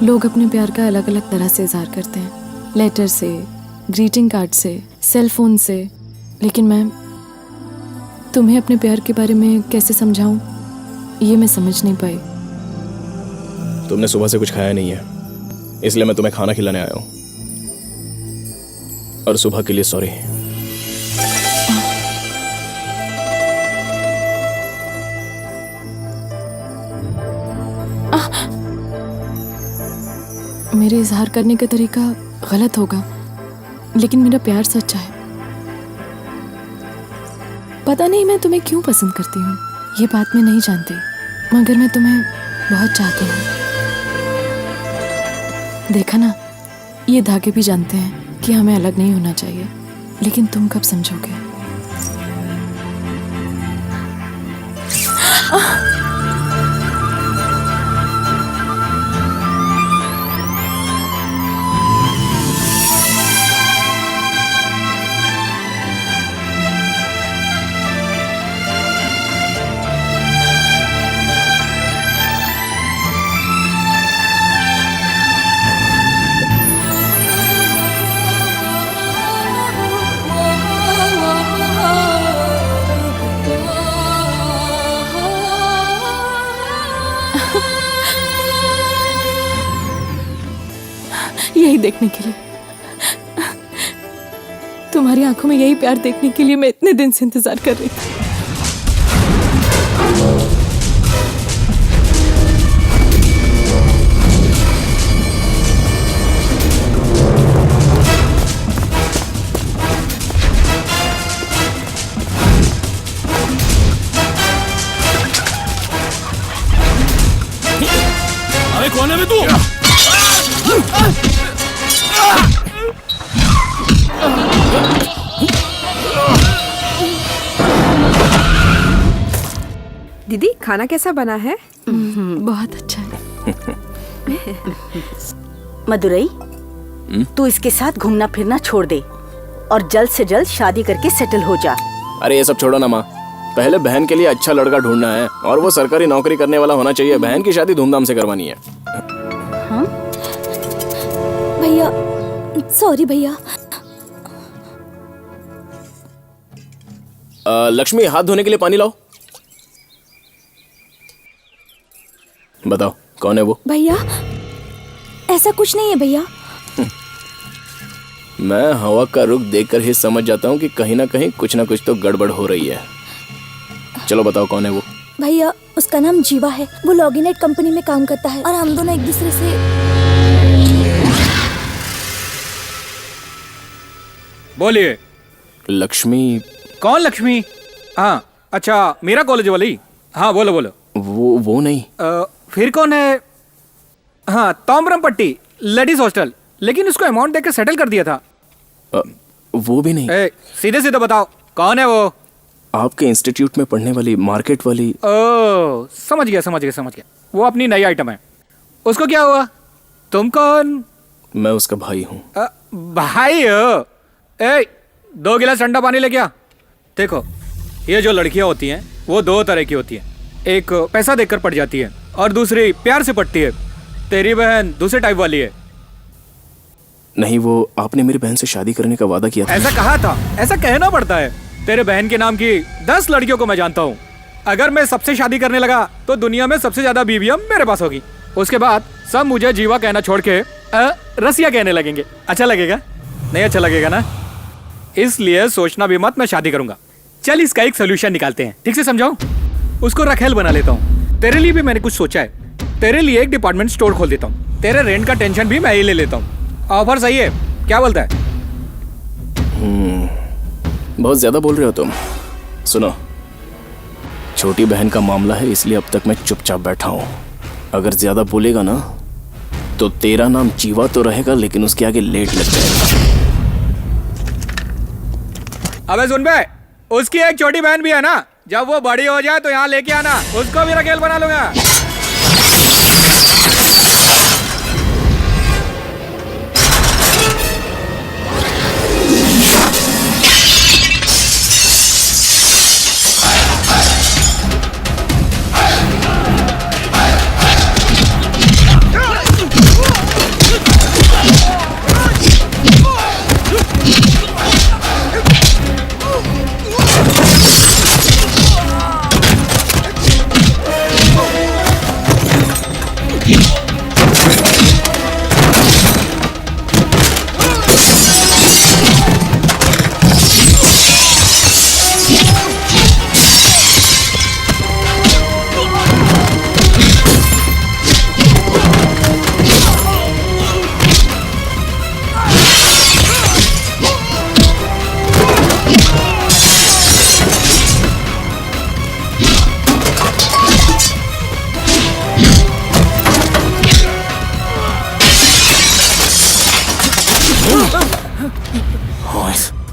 लोग अपने प्यार का अलग अलग तरह से इजहार करते हैं, लेटर से, ग्रीटिंग कार्ड से, सेल फोन से, लेकिन मैं तुम्हें अपने प्यार के बारे में कैसे समझाऊं, ये मैं समझ नहीं पाई। तुमने सुबह से कुछ खाया नहीं है, इसलिए मैं तुम्हें खाना खिलाने आया हूं। और सुबह के लिए सॉरी। मेरे इजहार करने का तरीका गलत होगा, लेकिन मेरा प्यार सच्चा है। पता नहीं मैं तुम्हें क्यों पसंद करती हूँ, ये बात मैं नहीं जानती, मगर मैं तुम्हें बहुत चाहती हूँ। देखा ना, ये धागे भी जानते हैं कि हमें अलग नहीं होना चाहिए, लेकिन तुम कब समझोगे? यही देखने के लिए, तुम्हारी आंखों में यही प्यार देखने के लिए मैं इतने दिन से इंतजार कर रही थी। अरे कौन है तू? दीदी, खाना कैसा बना है? बहुत अच्छा है। मदुरई, तू इसके साथ घूमना फिरना छोड़ दे और जल्द से जल्द शादी करके सेटल हो जा। अरे ये सब छोड़ो ना माँ, पहले बहन के लिए अच्छा लड़का ढूंढना है और वो सरकारी नौकरी करने वाला होना चाहिए। बहन की शादी धूमधाम से करवानी है। भैया, सॉरी भैया। लक्ष्मी, हाथ धोने के लिए पानी लाओ। बताओ कौन है वो? भैया, ऐसा कुछ नहीं है भैया। मैं हवा का रुख देखकर ही समझ जाता हूँ कि कहीं ना कहीं कुछ ना कुछ तो गड़बड़ हो रही है। चलो बताओ कौन है वो? भैया, उसका नाम जीवा है। वो लॉगिनेट कंपनी में काम करता है और हम दोनों एक दूसरे से। बोलिए। लक्ष्मी? कौन लक्ष्मी? हाँ, अच्छा, मेरा कॉलेज वाली। हाँ, बोलो बोलो। वो नहीं। फिर कौन है? हाँ, ताम्रम पट्टी लेडीज हॉस्टल, लेकिन उसको अमाउंट देकर सेटल कर दिया था। वो भी नहीं। सीधे सीधे बताओ कौन है वो? आपके इंस्टीट्यूट में पढ़ने वाली, मार्केट वाली। ओह, समझ गया। वो अपनी नई आइटम है। उसको क्या हुआ? तुम कौन? मैं उसका भाई हूँ। भाई हो? 2 गिलास ठंडा पानी लेके आ। देखो, ये जो लड़कियां होती हैं वो 2 तरह की होती हैं। एक पैसा देकर पड़ जाती है और दूसरी प्यार से पड़ती है। तेरी बहन दूसरे टाइप वाली है। नहीं, वो आपने मेरी बहन से शादी करने का वादा किया था। ऐसा कहा था? ऐसा कहना पड़ता है। तेरे बहन के नाम की 10 लड़कियों को मैं जानता हूँ। अगर मैं सबसे शादी करने लगा तो दुनिया में सबसे ज्यादा बीवियां मेरे पास होगी। उसके बाद सब मुझे जीवा कहना छोड़ के रसिया कहने लगेंगे। अच्छा लगेगा? नहीं अच्छा लगेगा ना? इसलिए सोचना भी मत, मैं शादी करूंगा। चल, इसका एक सोल्यूशन निकालते हैं। ठीक से समझाऊं? उसको रखेल बना लेता हूँ। तेरे लिए भी मैंने कुछ सोचा है। तेरे लिए एक डिपार्टमेंट स्टोर खोल देता हूँ। तेरे रेंट का टेंशन भी मैं ही ले लेता हूँ। ऑफर सही है? क्या बोलता है? बहुत ज्यादा बोल रहे हो तुम। सुनो, छोटी बहन का मामला है, इसलिए अब तक मैं चुपचाप बैठा हूँ। अगर ज्यादा बोलेगा ना तो तेरा नाम जीवा तो रहेगा, लेकिन उसके आगे लेट लग जाएगा। अबे सुन बे, उसकी एक छोटी बहन भी है ना, जब वो बड़ी हो जाए तो यहाँ लेके आना, उसको भी रखेल बना लूंगा।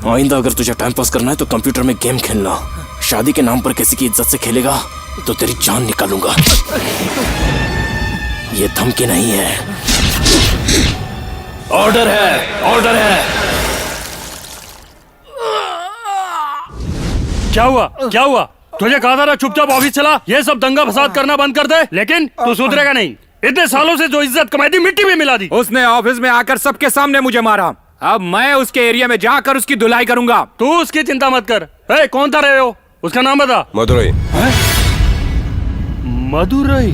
आइंदा अगर तुझे टाइम पास करना है तो कंप्यूटर में गेम खेलना। शादी के नाम पर किसी की इज्जत से खेलेगा तो तेरी जान निकालूंगा। ये धमकी नहीं है, ऑर्डर है, ऑर्डर है। क्या हुआ, क्या हुआ? तुझे कहा था ना चुपचाप ऑफिस चला, ये सब दंगा फसाद करना बंद कर दे, लेकिन तू सुधरेगा नहीं। इतने सालों से जो इज्जत कमाई थी मिट्टी में मिला दी। उसने ऑफिस में आकर सबके सामने मुझे मारा। अब मैं उसके एरिया में जाकर उसकी धुलाई करूंगा। तू उसकी चिंता मत कर। ए, कौन था रहे हो? उसका नाम बता। मदुरई। मदुरई?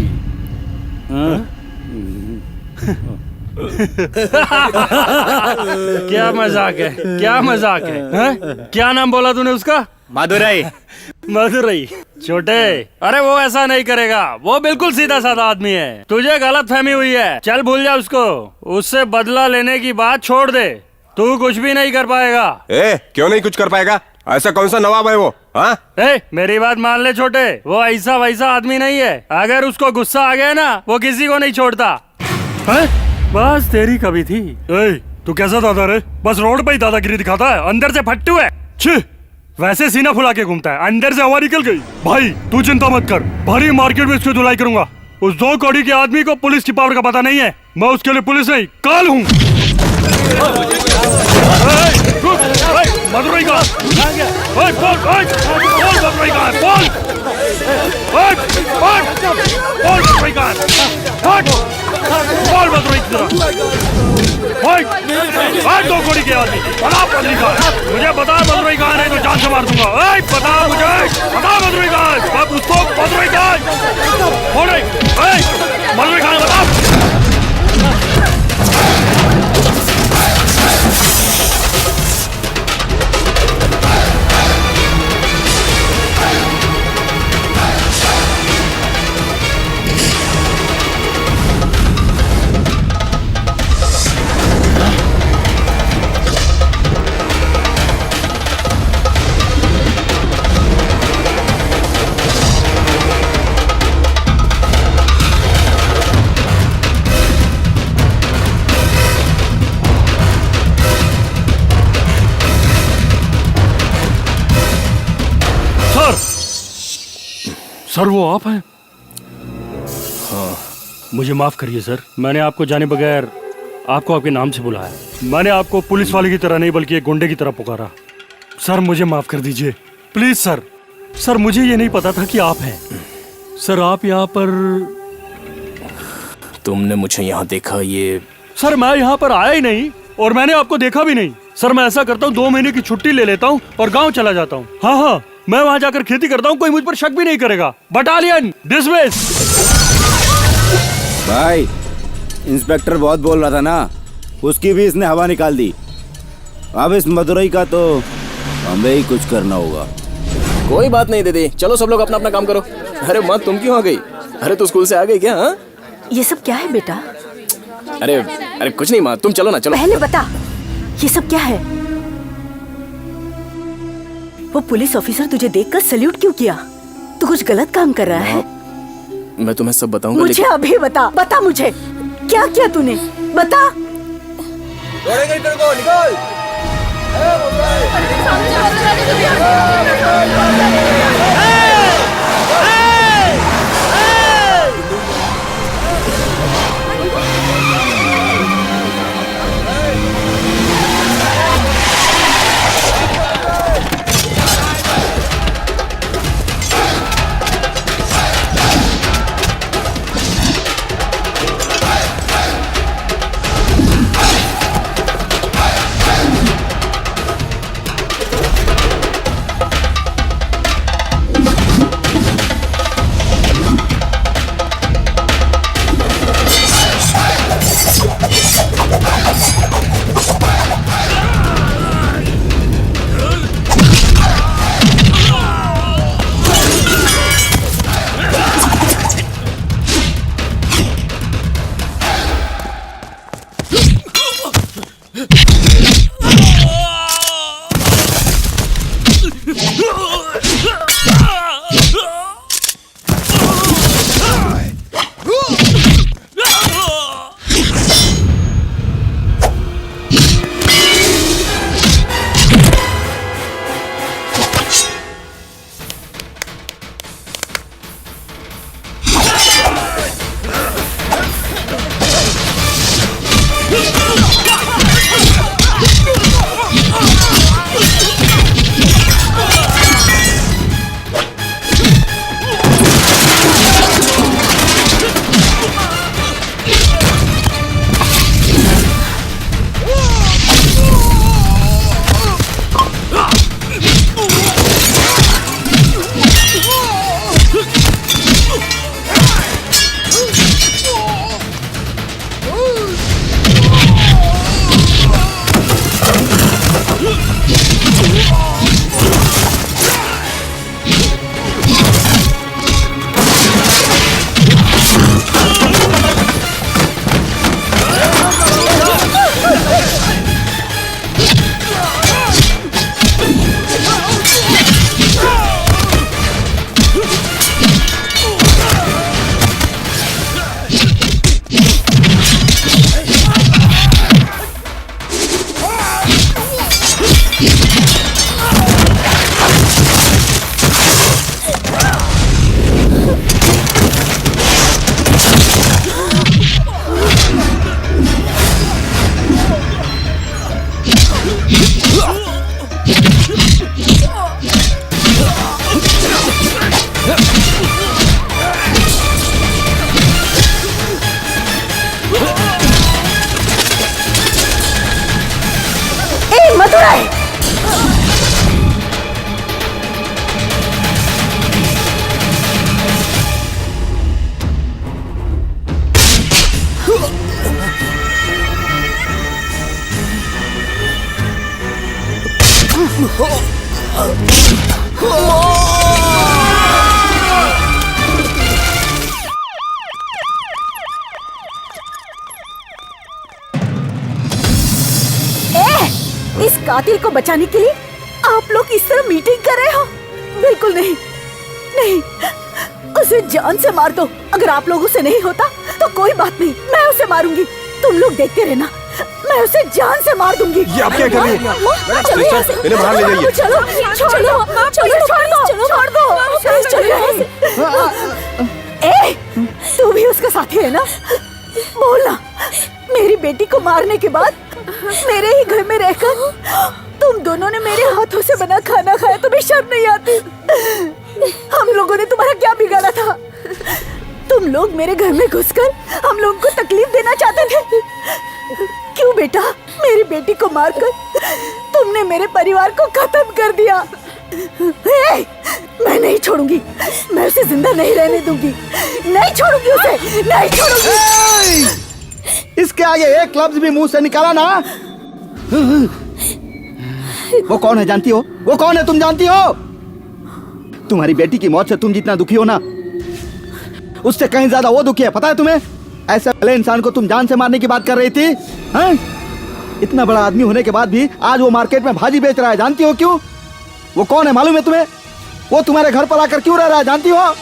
क्या मजाक है, क्या मजाक है? क्या नाम बोला तूने उसका? मदुरई। मदुरई छोटे, अरे वो ऐसा नहीं करेगा, वो बिल्कुल सीधा साधा आदमी है। तुझे गलत फहमी हुई है, चल भूल जा उसको। उससे बदला लेने की बात छोड़ दे, तू कुछ भी नहीं कर पाएगा। क्यों नहीं कुछ कर पाएगा? ऐसा कौन सा नवाब है वो? हाँ? मेरी बात मान ले छोटे, वो ऐसा वैसा आदमी नहीं है। अगर उसको गुस्सा आ गया ना, वो किसी को नहीं छोड़ता। बस तेरी कभी थी। तू कैसा दादा रे? बस रोड पे ही दादागिरी दिखाता है, अंदर से फट्टू है। छी, वैसे सीना फुला के घूमता है, अंदर से हवा निकल गई। भाई तू चिंता मत कर, भारी मार्केट में उसकी धुलाई करूंगा। उस 2 कौड़ी के आदमी को पुलिस की पावर का पता नहीं है। मैं उसके लिए पुलिस नहीं, काल हूँ। मदुरई का बोल, मदुरई का बोल, मदुरई का बोल, मदुरई की तरह 2 कौड़ी के आदमी बता मदुरई का। मुझे बता मदुरई का, नहीं तो जान से मार दूंगा। बता मुझे, बता मदुरई का। अब उसको मदुरई का मदुरई का बता। सर वो आप हैं? हाँ। मुझे माफ करिए सर, मैंने आपको जाने बगैर आपको आपके नाम से बुलाया। मैंने आपको पुलिस वाले की तरह नहीं बल्कि एक गुंडे की तरह पुकारा। सर मुझे माफ कर दीजिए प्लीज सर। सर मुझे ये नहीं पता था कि आप हैं। सर आप यहाँ पर? तुमने मुझे यहाँ देखा? ये सर मैं यहाँ पर आया ही नहीं और मैंने आपको देखा भी नहीं। सर मैं ऐसा करता हूँ, 2 महीने की छुट्टी ले लेता हूँ और गाँव चला जाता हूँ। हाँ, मैं वहाँ जाकर खेती करता हूँ, कोई मुझ पर शक भी नहीं करेगा। Battalion dismiss. भाई इंस्पेक्टर बहुत बोल रहा था ना, उसकी भी इसने हवा निकाल दी। अब इस मदुरई का तो हमें ही कुछ करना होगा। कोई बात नहीं दीदी, चलो सब लोग अपना अपना काम करो। अरे माँ तुम क्यों आ गई? अरे तू स्कूल से आ गई क्या? हाँ? ये सब क्या है बेटा? अरे कुछ नहीं माँ, तुम चलो ना, चलो। पहले बता ये सब क्या है? वो पुलिस ऑफिसर तुझे देखकर सैल्यूट क्यों किया? तू कुछ गलत काम कर रहा है। मैं तुम्हें सब बताऊंगा। मुझे अभी बता मुझे क्या किया तूने, बता। निकल। मदुराई। इस कातिल को बचाने के लिए आप लोग इस तरह मीटिंग कर रहे हो? बिल्कुल नहीं, नहीं, उसे जान से मार दो। अगर आप लोगों से नहीं होता तो कोई बात नहीं, मैं उसे मारूंगी। तुम लोग देखते रहना, मैं उसे जान से मार दूंगी। ये आप क्या कर रही हैं? चलो यहाँ से। इन्हें बाहर ले जाइए। चलो, छोड़ दो, छोड़ दो, चलो यहाँ से। ए, तू भी उसका साथी है ना? बोलना, मेरी बेटी को मारने के बाद मेरे ही घर में रहकर तुम दोनों ने मेरे हाथों से बना खाना खाया, तुम्हें शर्म नहीं आती? हम लोगों ने तुम्हारा क्या बिगाड़ा था? तुम लोग मेरे घर में घुसकर हम लोगों को तकलीफ देना चाहते थे। क्यों बेटा, मेरी बेटी को मारकर तुमने मेरे परिवार को खत्म कर दिया। मैं नहीं छोड़ूंगी, मैं उसे जिंदा नहीं रहने दूंगी, नहीं छोड़ूंगी उसे, नहीं छोड़ूंगी। इसके आगे एक लफ्ज भी मुंह से निकाला ना। वो कौन है जानती हो? वो कौन है तुम जानती हो? तुम्हारी बेटी की मौत से तुम जितना दुखी हो ना, उससे कहीं ज्यादा वो दुखी है, पता है तुम्हें? ऐसे भले इंसान को तुम जान से मारने की बात कर रही थी, हैं? इतना बड़ा आदमी होने के बाद भी आज वो मार्केट में भाजी बेच रहा है, जानती हो क्यों? वो कौन है मालूम है तुम्हें? वो तुम्हारे घर पर आकर क्यों रह रहा है, जानती हो?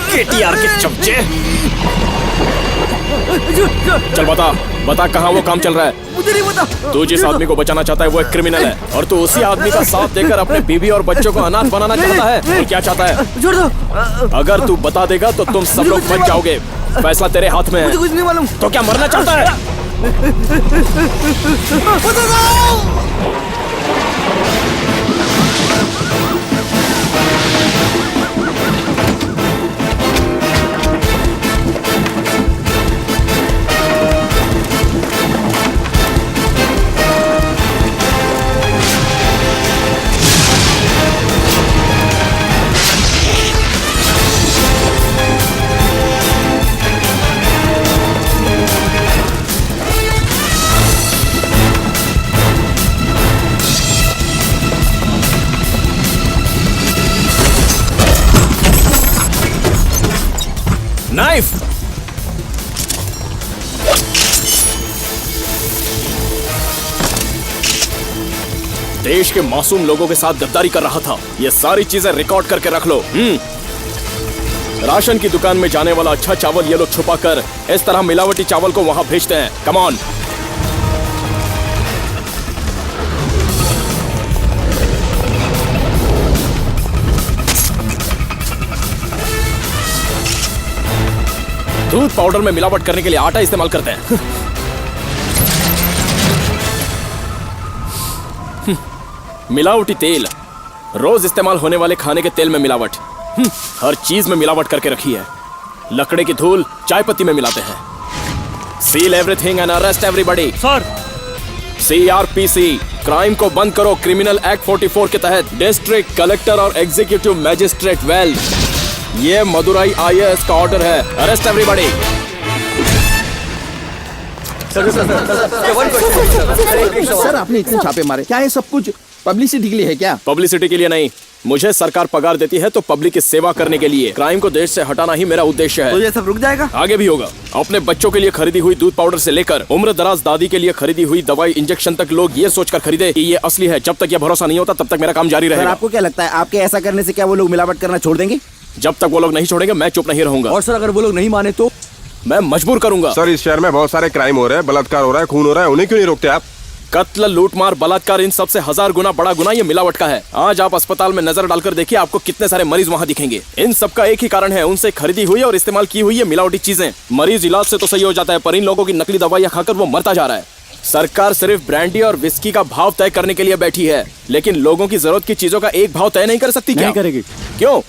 केटीआर के चमचे। चल बता कहाँ वो काम चल रहा है? मुझे नहीं पता। तू जिस आदमी को बचाना चाहता है वो एक क्रिमिनल है और तू उसी आदमी का साथ देकर अपने बीवी और बच्चों को अनाथ बनाना चाहता है। और क्या चाहता है? छोड़ दो। अगर तू बता देगा तो तुम सब लोग बच जाओगे, फैसला तेरे हाथ में है। मुझे कुछ नहीं मालूम। तो क्या मरना चाहता है? नाइफ। देश के मासूम लोगों के साथ गद्दारी कर रहा था। ये सारी चीजें रिकॉर्ड करके रख लो। राशन की दुकान में जाने वाला अच्छा चावल ये लोग छुपा कर इस तरह मिलावटी चावल को वहां भेजते हैं। Come on. दूध पाउडर में मिलावट करने के लिए आटा इस्तेमाल करते हैं। मिलावटी तेल, रोज इस्तेमाल होने वाले खाने के तेल में मिलावट। हर चीज में मिलावट करके रखी है। लकड़े की धूल चाय पत्ती में मिलाते हैं। Seal everything and arrest everybody. Sir. CRPC, crime को बंद करो क्रिमिनल एक्ट 44 के तहत डिस्ट्रिक्ट कलेक्टर और एग्जीक्यूटिव मैजिस्ट्रेट वेल, ये मदुराई IAS का ऑर्डर है। Arrest everybody. सर आपने इतने छापे मारे, क्या ये सब कुछ पब्लिसिटी के लिए है क्या? पब्लिसिटी के लिए नहीं, मुझे सरकार पगार देती है तो पब्लिक की सेवा करने के लिए। क्राइम को देश से हटाना ही मेरा उद्देश्य है। तो ये सब रुक जाएगा? आगे भी होगा। अपने बच्चों के लिए खरीदी हुई दूध पाउडर से लेकर उम्र दराज दादी के लिए खरीदी हुई दवाई इंजेक्शन तक लोग ये सोचकर खरीदे कि ये असली है। जब तक ये भरोसा नहीं होता तब तक मेरा काम जारी रहेगा। आपको क्या लगता है, आपके ऐसा करने से क्या वो लोग मिलावट करना छोड़ देंगे? जब तक वो लोग नहीं छोड़ेंगे मैं चुप नहीं रहूंगा। और सर अगर वो लोग नहीं माने तो मैं मजबूर करूंगा। सर इस शहर में बहुत सारे क्राइम हो रहे हैं, बलात्कार हो रहा है, खून हो रहा है, उन्हें क्यों नहीं रोकते आप? कत्ल, लूटमार, बलात्कार, इन सबसे 1000 गुना बड़ा गुना ये मिलावट का है। आज आप अस्पताल में नजर डालकर देखिए, आपको कितने सारे मरीज वहाँ दिखेंगे। इन सब का एक ही कारण है, उनसे खरीदी हुई और इस्तेमाल की हुई ये मिलावटी चीजें। मरीज इलाज से तो सही हो जाता है, पर इन लोगों की नकली दवाइयाँ खाकर वो मरता जा रहा है। सरकार सिर्फ ब्रांडी और विस्की का भाव तय करने के लिए बैठी है, लेकिन लोगों की जरूरत की चीजों का एक भाव तय नहीं कर सकती क्या? नहीं करेगी। क्यों?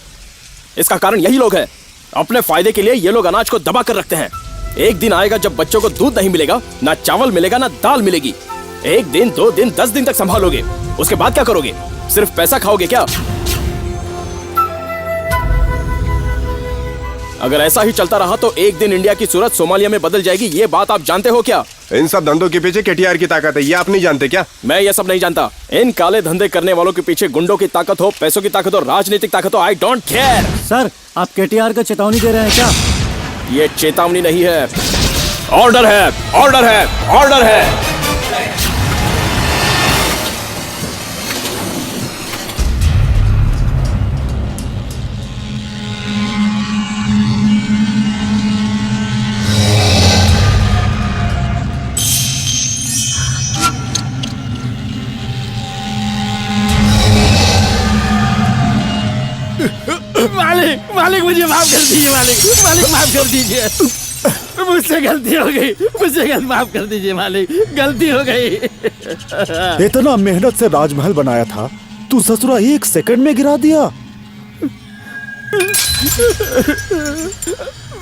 इसका कारण यही लोग हैं। अपने फायदे के लिए ये लोग अनाज को दबा कर रखते हैं। एक दिन आएगा जब बच्चों को दूध नहीं मिलेगा, ना चावल मिलेगा, ना दाल मिलेगी। 1 दिन, 2 दिन, 10 दिन तक संभालोगे, उसके बाद क्या करोगे? सिर्फ पैसा खाओगे क्या? अगर ऐसा ही चलता रहा तो एक दिन इंडिया की सूरत सोमालिया में बदल जाएगी। ये बात आप जानते हो क्या? इन सब धंधों के पीछे केटीआर की ताकत है, ये आप नहीं जानते क्या? मैं ये सब नहीं जानता। इन काले धंधे करने वालों के पीछे गुंडों की ताकत हो, पैसों की ताकत हो, राजनीतिक ताकत हो, आई डोंट केयर। सर आप केटीआर को चेतावनी दे रहे हैं क्या? ये चेतावनी नहीं है, ऑर्डर है, ऑर्डर है, ऑर्डर है। मालिक, मालिक मुझे माफ कर दीजिए, मालिक, मालिक माफ कर दीजिए, मुझसे गलती हो गई, मुझसे माफ कर दीजिए मालिक, गलती हो गई। इतना मेहनत से राजमहल बनाया था, तू ससुरा 1 सेकंड में गिरा दिया।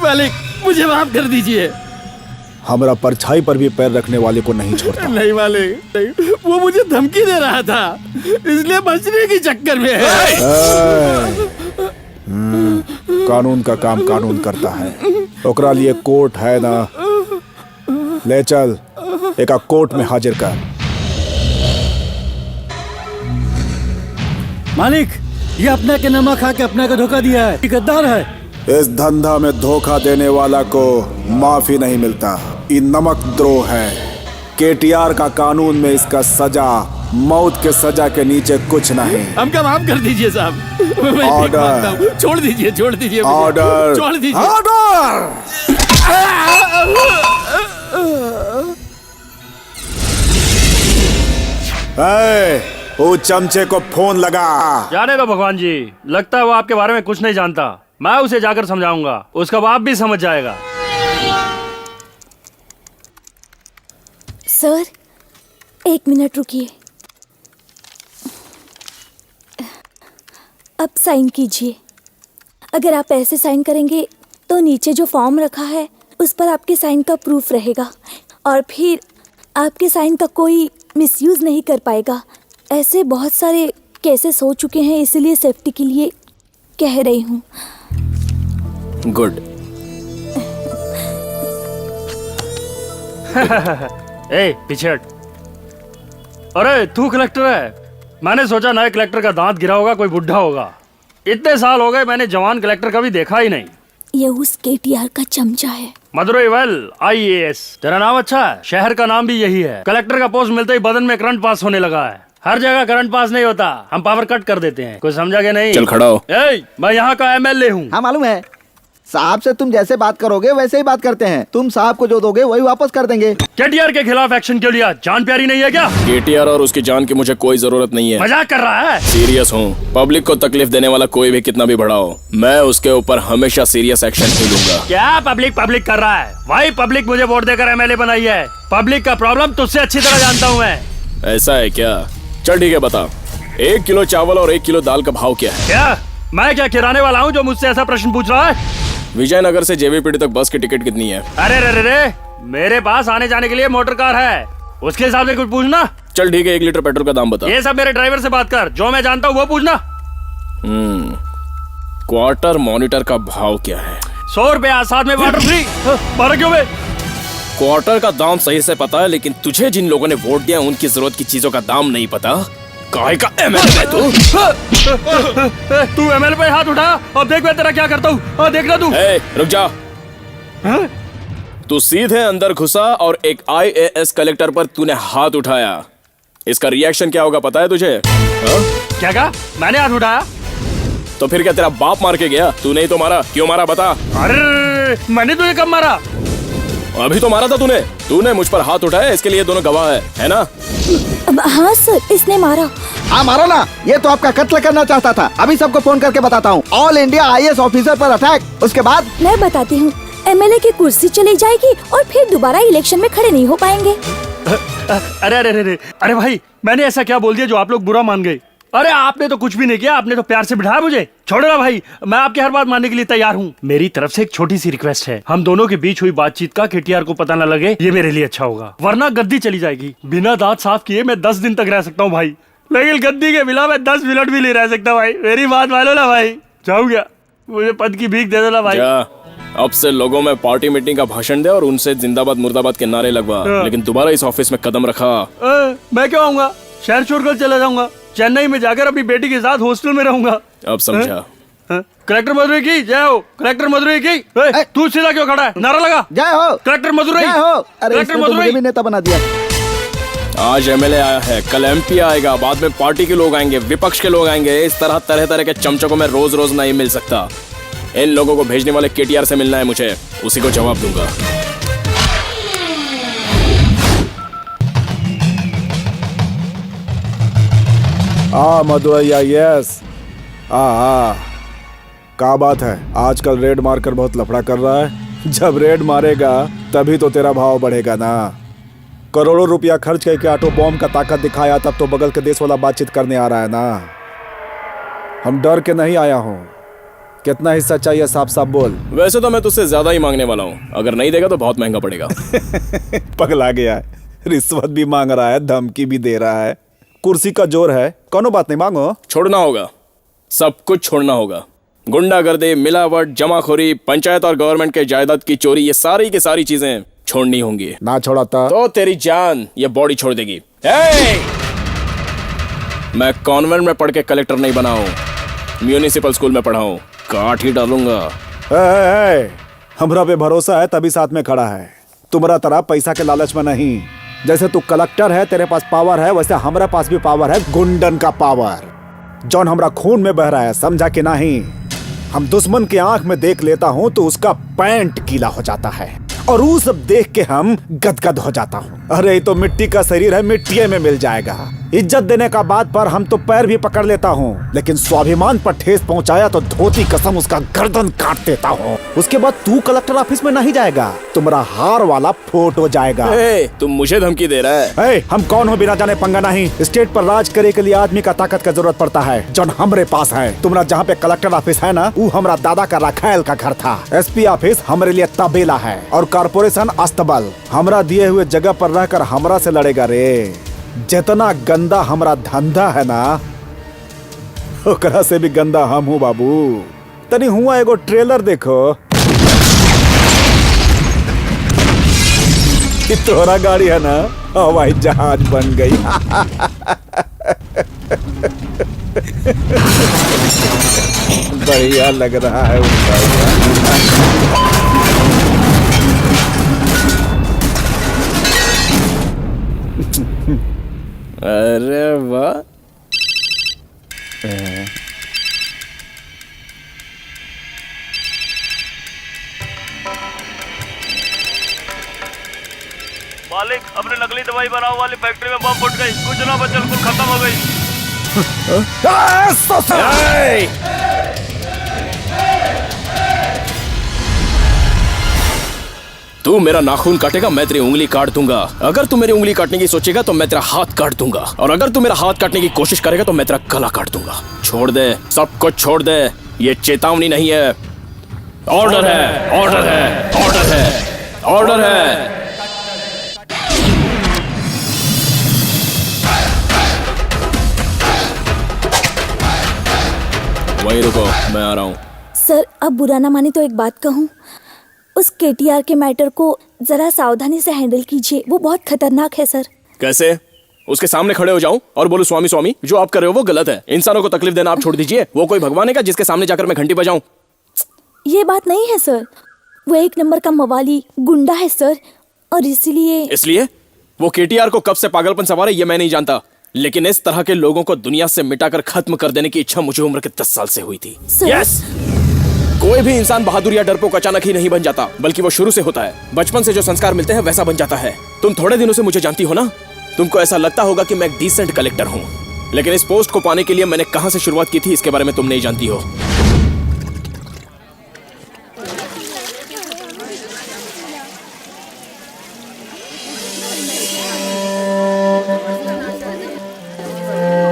मालिक मुझे माफ कर दीजिए। हमारा परछाई पर भी पैर रखने वाले को नहीं छोड़ता। नहीं मालिक, नहीं, वो मुझे धमकी दे रहा था, इसलिए बचने के चक्कर में है। कानून का काम कानून करता है, ओकरा लिए कोर्ट है ना। ले चल, एका कोर्ट में हाजिर कर। मालिक ये अपने के नमक खा के अपने को धोखा दिया है, गद्दार है। इस धंधा में धोखा देने वाला को माफी नहीं मिलता, ये नमक द्रोह है। केटीआर का कानून में इसका सजा मौत के सजा के नीचे कुछ नहीं। हमका माफ कर दीजिए साहब, मैं ऑर्डर। मानता हूं। छोड़ दीजिए, छोड़ दीजिए मुझे। ऑर्डर। छोड़ दीजिए। ऑर्डर। वो चमचे को फोन लगा। जाने दो भगवान जी, लगता है वो आपके बारे में कुछ नहीं जानता। मैं उसे जाकर समझाऊंगा, उसका बाप भी समझ जाएगा। सर 1 मिनट रुकिए, अब साइन कीजिए। अगर आप ऐसे साइन करेंगे तो नीचे जो फॉर्म रखा है उस पर आपके साइन का प्रूफ रहेगा, और फिर आपके साइन का कोई मिसयूज नहीं कर पाएगा। ऐसे बहुत सारे केसेस हो चुके हैं, इसलिए सेफ्टी के लिए कह रही हूँ। गुड। ए पीछे हट। अरे तू कलेक्टर है? मैंने सोचा नए कलेक्टर का दांत गिरा होगा, कोई बुढ़ा होगा। इतने साल हो गए, मैंने जवान कलेक्टर कभी देखा ही नहीं। ये उस केटीआर का चमचा है। Madurai well IAS। तेरा नाम अच्छा है, शहर का नाम भी यही है। कलेक्टर का पोस्ट मिलते ही बदन में करंट पास होने लगा है। हर जगह करंट पास नहीं होता, हम पावर कट कर देते हैं। कुछ समझा के नहीं? चल खड़ा हो। मैं यहाँ का MLA हूँ। हाँ मालूम है, साहब से तुम जैसे बात करोगे वैसे ही बात करते हैं। तुम साहब को जो दोगे वही वापस कर देंगे। केटीआर के खिलाफ एक्शन क्यों लिया? जान प्यारी नहीं है क्या? केटीआर और उसकी जान की मुझे कोई जरूरत नहीं है। मजाक कर रहा है? सीरियस हूँ। पब्लिक को तकलीफ देने वाला कोई भी कितना भी बड़ा हो, मैं उसके ऊपर हमेशा सीरियस एक्शन ही लूंगा। क्या पब्लिक कर रहा है? भाई पब्लिक मुझे वोट देकर MLA बनाई है। पब्लिक का प्रॉब्लम तुझसे अच्छी तरह जानता हूँ मैं। ऐसा है क्या? चल ठीक है, बता 1 किलो चावल और 1 किलो दाल का भाव क्या है? क्या मैं क्या किराने वाला हूँ जो मुझसे ऐसा प्रश्न पूछ रहा है? विजयनगर से JVPD तक बस की टिकट कितनी है? अरे रे रे रे, मेरे पास आने जाने के लिए मोटर कार है, उसके हिसाब से कुछ पूछना। चल ठीक है, 1 लीटर पेट्रोल का दाम बता। ये सब मेरे ड्राइवर से बात कर, जो मैं जानता हूँ वो पूछना। क्वार्टर मॉनिटर का भाव क्या है? 100 रुपया, साथ में वाटर फ्री। 12 क्यों बे? क्वार्टर का दाम सही से पता है, लेकिन तुझे जिन लोगों ने वोट दिया उनकी जरूरत की चीजों का दाम नहीं पता। काहे का एमएलए है तू? तू एमएलए पे हाथ उठा और देख मैं तेरा क्या करता हूँ। देखना तू। रुक जा। तू सीधे अंदर घुसा और एक IAS कलेक्टर पर तूने हाथ उठाया। इसका रिएक्शन क्या होगा पता है तुझे? क्या कहा? मैंने हाथ उठाया? तो फिर क्या तेरा बाप मार के गया? तू नहीं तो मारा? क्यों मारा बता? अरे मैंने तुझे कब मारा? अभी तो मारा था तूने। तूने मुझ पर हाथ उठाया, इसके लिए दोनों गवाह है ना? हाँ सर, इसने मारा। हाँ मारो ना, ये तो आपका कत्ल करना चाहता था। अभी सबको फोन करके बताता हूँ। ऑल इंडिया IAS ऑफिसर पर अटैक। उसके बाद मैं बताती हूँ। MLA की कुर्सी चली जाएगी और फिर दोबारा इलेक्शन में खड़े नहीं हो पाएंगे। अरे अरे अरे अरे भाई, मैंने ऐसा क्या बोल दिया जो आप लोग बुरा मान गए? अरे आपने तो कुछ भी नहीं किया, आपने तो प्यार से बिठाया मुझे। छोड़ो ना भाई, मैं आपकी हर बात मानने के लिए तैयार हूँ। मेरी तरफ से एक छोटी सी रिक्वेस्ट है, हम दोनों के बीच हुई बातचीत का KTR को पता न लगे, ये मेरे लिए अच्छा होगा। वरना गद्दी चली जाएगी। बिना दांत साफ किए मैं 10 दिन तक रह सकता हूँ भाई, लेकिन गद्दी के बिना मैं 10 मिनट भी नहीं रह सकता भाई। मेरी बात मानो ना भाई। जाऊँ क्या? मुझे पद की भीख दे देना भाई। अब से लोगों में पार्टी मीटिंग का भाषण दे और उनसे जिंदाबाद मुर्दाबाद के नारे लगवा, लेकिन दोबारा इस ऑफिस में कदम रखा। मैं क्यों आऊंगा? शहर छोड़कर चला जाऊंगा। चेन्नई में जाकर अपनी बेटी के साथ हॉस्टल में रहूंगा। अब समझा। कलेक्टर मदुरई की जय हो। कलेक्टर मदुरई की। तू सीधा क्यों खड़ा है? नारा लगा। जय हो कलेक्टर मदुरई। जय हो। अरे कलेक्टर इसने तो मुझे भी नेता बना दिया। आज MLA आया है, कल MP आएगा, बाद में पार्टी के लोग आएंगे, विपक्ष के लोग आएंगे। इस तरह तरह तरह के चमचों को मैं रोज रोज नहीं मिल सकता। इन लोगों को भेजने वाले KTR से मिलना है मुझे, उसी को जवाब दूंगा। मदुरई IAS। क्या बात है? आजकल रेड मारकर बहुत लफड़ा कर रहा है। जब रेड मारेगा तभी तो तेरा भाव बढ़ेगा ना। करोड़ों रुपया खर्च करके ऑटो बॉम्ब का ताकत दिखाया, तब तो बगल के देश वाला बातचीत करने आ रहा है ना। हम डर के नहीं आया हूँ। कितना हिस्सा चाहिए साफ साफ बोल। वैसे तो मैं तुझसे ज्यादा ही मांगने वाला हूँ, अगर नहीं देगा तो बहुत महंगा पड़ेगा। पगला गया है, रिश्वत भी मांग रहा है, धमकी भी दे रहा है। कुर्सी का जोर है, कोनो बात नहीं, मांगो। छोड़ना होगा, सब कुछ छोड़ना होगा। गुंडागर्दी, मिलावट, जमाखोरी, पंचायत और गवर्नमेंट के जायदाद की चोरी, ये सारी की सारी चीजें छोड़नी होंगी। ना छोड़ाता तो तेरी जान ये बॉडी छोड़ देगी। मैं कॉन्वेंट में पढ़ के कलेक्टर नहीं बना हूँ, म्यूनिसिपल स्कूल में पढ़ा हूँ। काट ही डालूंगा। हमरा पे भरोसा है तभी साथ में खड़ा है, तुम्हारा तरह पैसा के लालच में नहीं। जैसे तू कलेक्टर है, तेरे पास पावर है, वैसे हमारे पास भी पावर है, गुंडन का पावर, जौन हमरा खून में बह रहा है, समझा कि नहीं? हम दुश्मन की आंख में देख लेता हूँ तो उसका पैंट गीला हो जाता है और वो सब देख के हम गदगद हो जाता हूँ। अरे तो मिट्टी का शरीर है, मिट्टी में मिल जाएगा। इज्जत देने का बात पर हम तो पैर भी पकड़ लेता हूँ, लेकिन स्वाभिमान पर ठेस पहुँचाया तो धोती कसम उसका गर्दन काट देता हूँ। उसके बाद तू कलेक्टर ऑफिस में नहीं जाएगा, तुम्हारा हार वाला फोटो जाएगा। तुम मुझे धमकी दे रहा है? हम कौन हो बिना जाने पंगा नहीं। स्टेट पर राज करे के लिए आदमी का ताकत का जरूरत पड़ता है, जो हमरे पास है। तुम्हारा जहाँ पे कलेक्टर ऑफिस है ना, वो हमारा दादा का राखायल का घर था। SP ऑफिस हमारे लिए तबेला है और कॉर्पोरेशन अस्तबल। हमरा दिए हुए जगह पर रहकर हमरा से लड़ेगा रे। जितना गंदा हमरा धंधा है ना, ओकरा से भी गंदा हम हूँ बाबू। तनी हुआ एगो ट्रेलर देखो। तोरा गाड़ी है ना, हवाई जहाज बन गई। बढ़िया लग रहा है अरे वाह। मालिक, अपने नकली दवाई बनाने वाली फैक्ट्री में बम फट गई, कुछ ना बचल, कुछ खत्म हो गई। तू मेरा नाखून काटेगा, मैं तेरी उंगली काट दूंगा। अगर तू मेरी उंगली काटने की सोचेगा तो मैं तेरा हाथ काट दूंगा, और अगर तू मेरा हाथ काटने की कोशिश करेगा तो मैं तेरा गला काट दूंगा। छोड़ दे, सब कुछ छोड़ दे। ये चेतावनी नहीं है, ऑर्डर है, ऑर्डर है, ऑर्डर है, ऑर्डर है। वहीं रुको, मैं आ रहा हूँ। सर, अब बुरा ना माने तो एक बात कहूँ। उस केटीआर के मैटर को जरा सावधानी से हैंडल कीजिए, वो बहुत खतरनाक है सर। कैसे? उसके सामने खड़े हो जाऊं और बोलूं स्वामी स्वामी जो आप कर रहे हो वो गलत है, इंसानों को तकलीफ देना आप छोड़ दीजिए। वो कोई भगवान है क्या जिसके सामने जाकर मैं घंटी बजाऊं? ये बात नहीं है सर, वो एक नंबर का मवाली गुंडा है सर, और इसलिए वो केटीआर को कब से पागलपन सवार है ये मैं नहीं जानता, लेकिन इस तरह के लोगों को दुनिया से मिटाकर खत्म कर देने की इच्छा मुझे उम्र के 10 साल से हुई थी। यस, कोई भी इंसान बहादुर या डरपोक अचानक ही नहीं बन जाता, बल्कि वो शुरू से होता है। बचपन से जो संस्कार मिलते हैं वैसा बन जाता है। तुम थोड़े दिनों से मुझे जानती हो ना, तुमको ऐसा लगता होगा कि मैं एक डिसेंट कलेक्टर हूँ, लेकिन इस पोस्ट को पाने के लिए मैंने कहां से शुरुआत की थी इसके बारे में तुम नहीं जानती हो।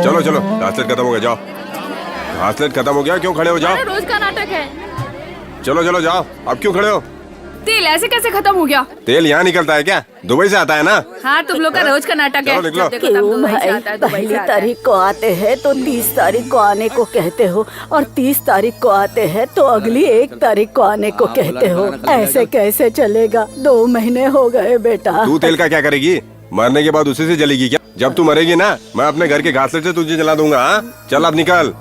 चलो चलो, घासलेट खत्म हो गया, जाओ। घासलेट खत्म हो गया, क्यों खड़े हो, जाओ। रोज का नाटक है। चलो चलो जाओ, अब क्यों खड़े हो? तेल ऐसे कैसे खत्म हो गया? तेल यहाँ निकलता है क्या? दुबई से आता है ना? हाँ, तुम लोग का रोज का नाटक है। निकलो। क्यों भाई, पहली तारीख को आते हैं तो 30 तारीख को आने को कहते हो, और 30 तारीख को आते हैं तो अगली 1 तारीख को आने को कहते हो। ऐसे कैसे चलेगा? 2 महीने हो गए बेटा। तू तेल का क्या करेगी? मरने के बाद उसी से जलेगी क्या? जब तू मरेगी ना, मैं अपने घर के घासलेट से तुझे जला दूंगा। हाँ? चल अब निकल।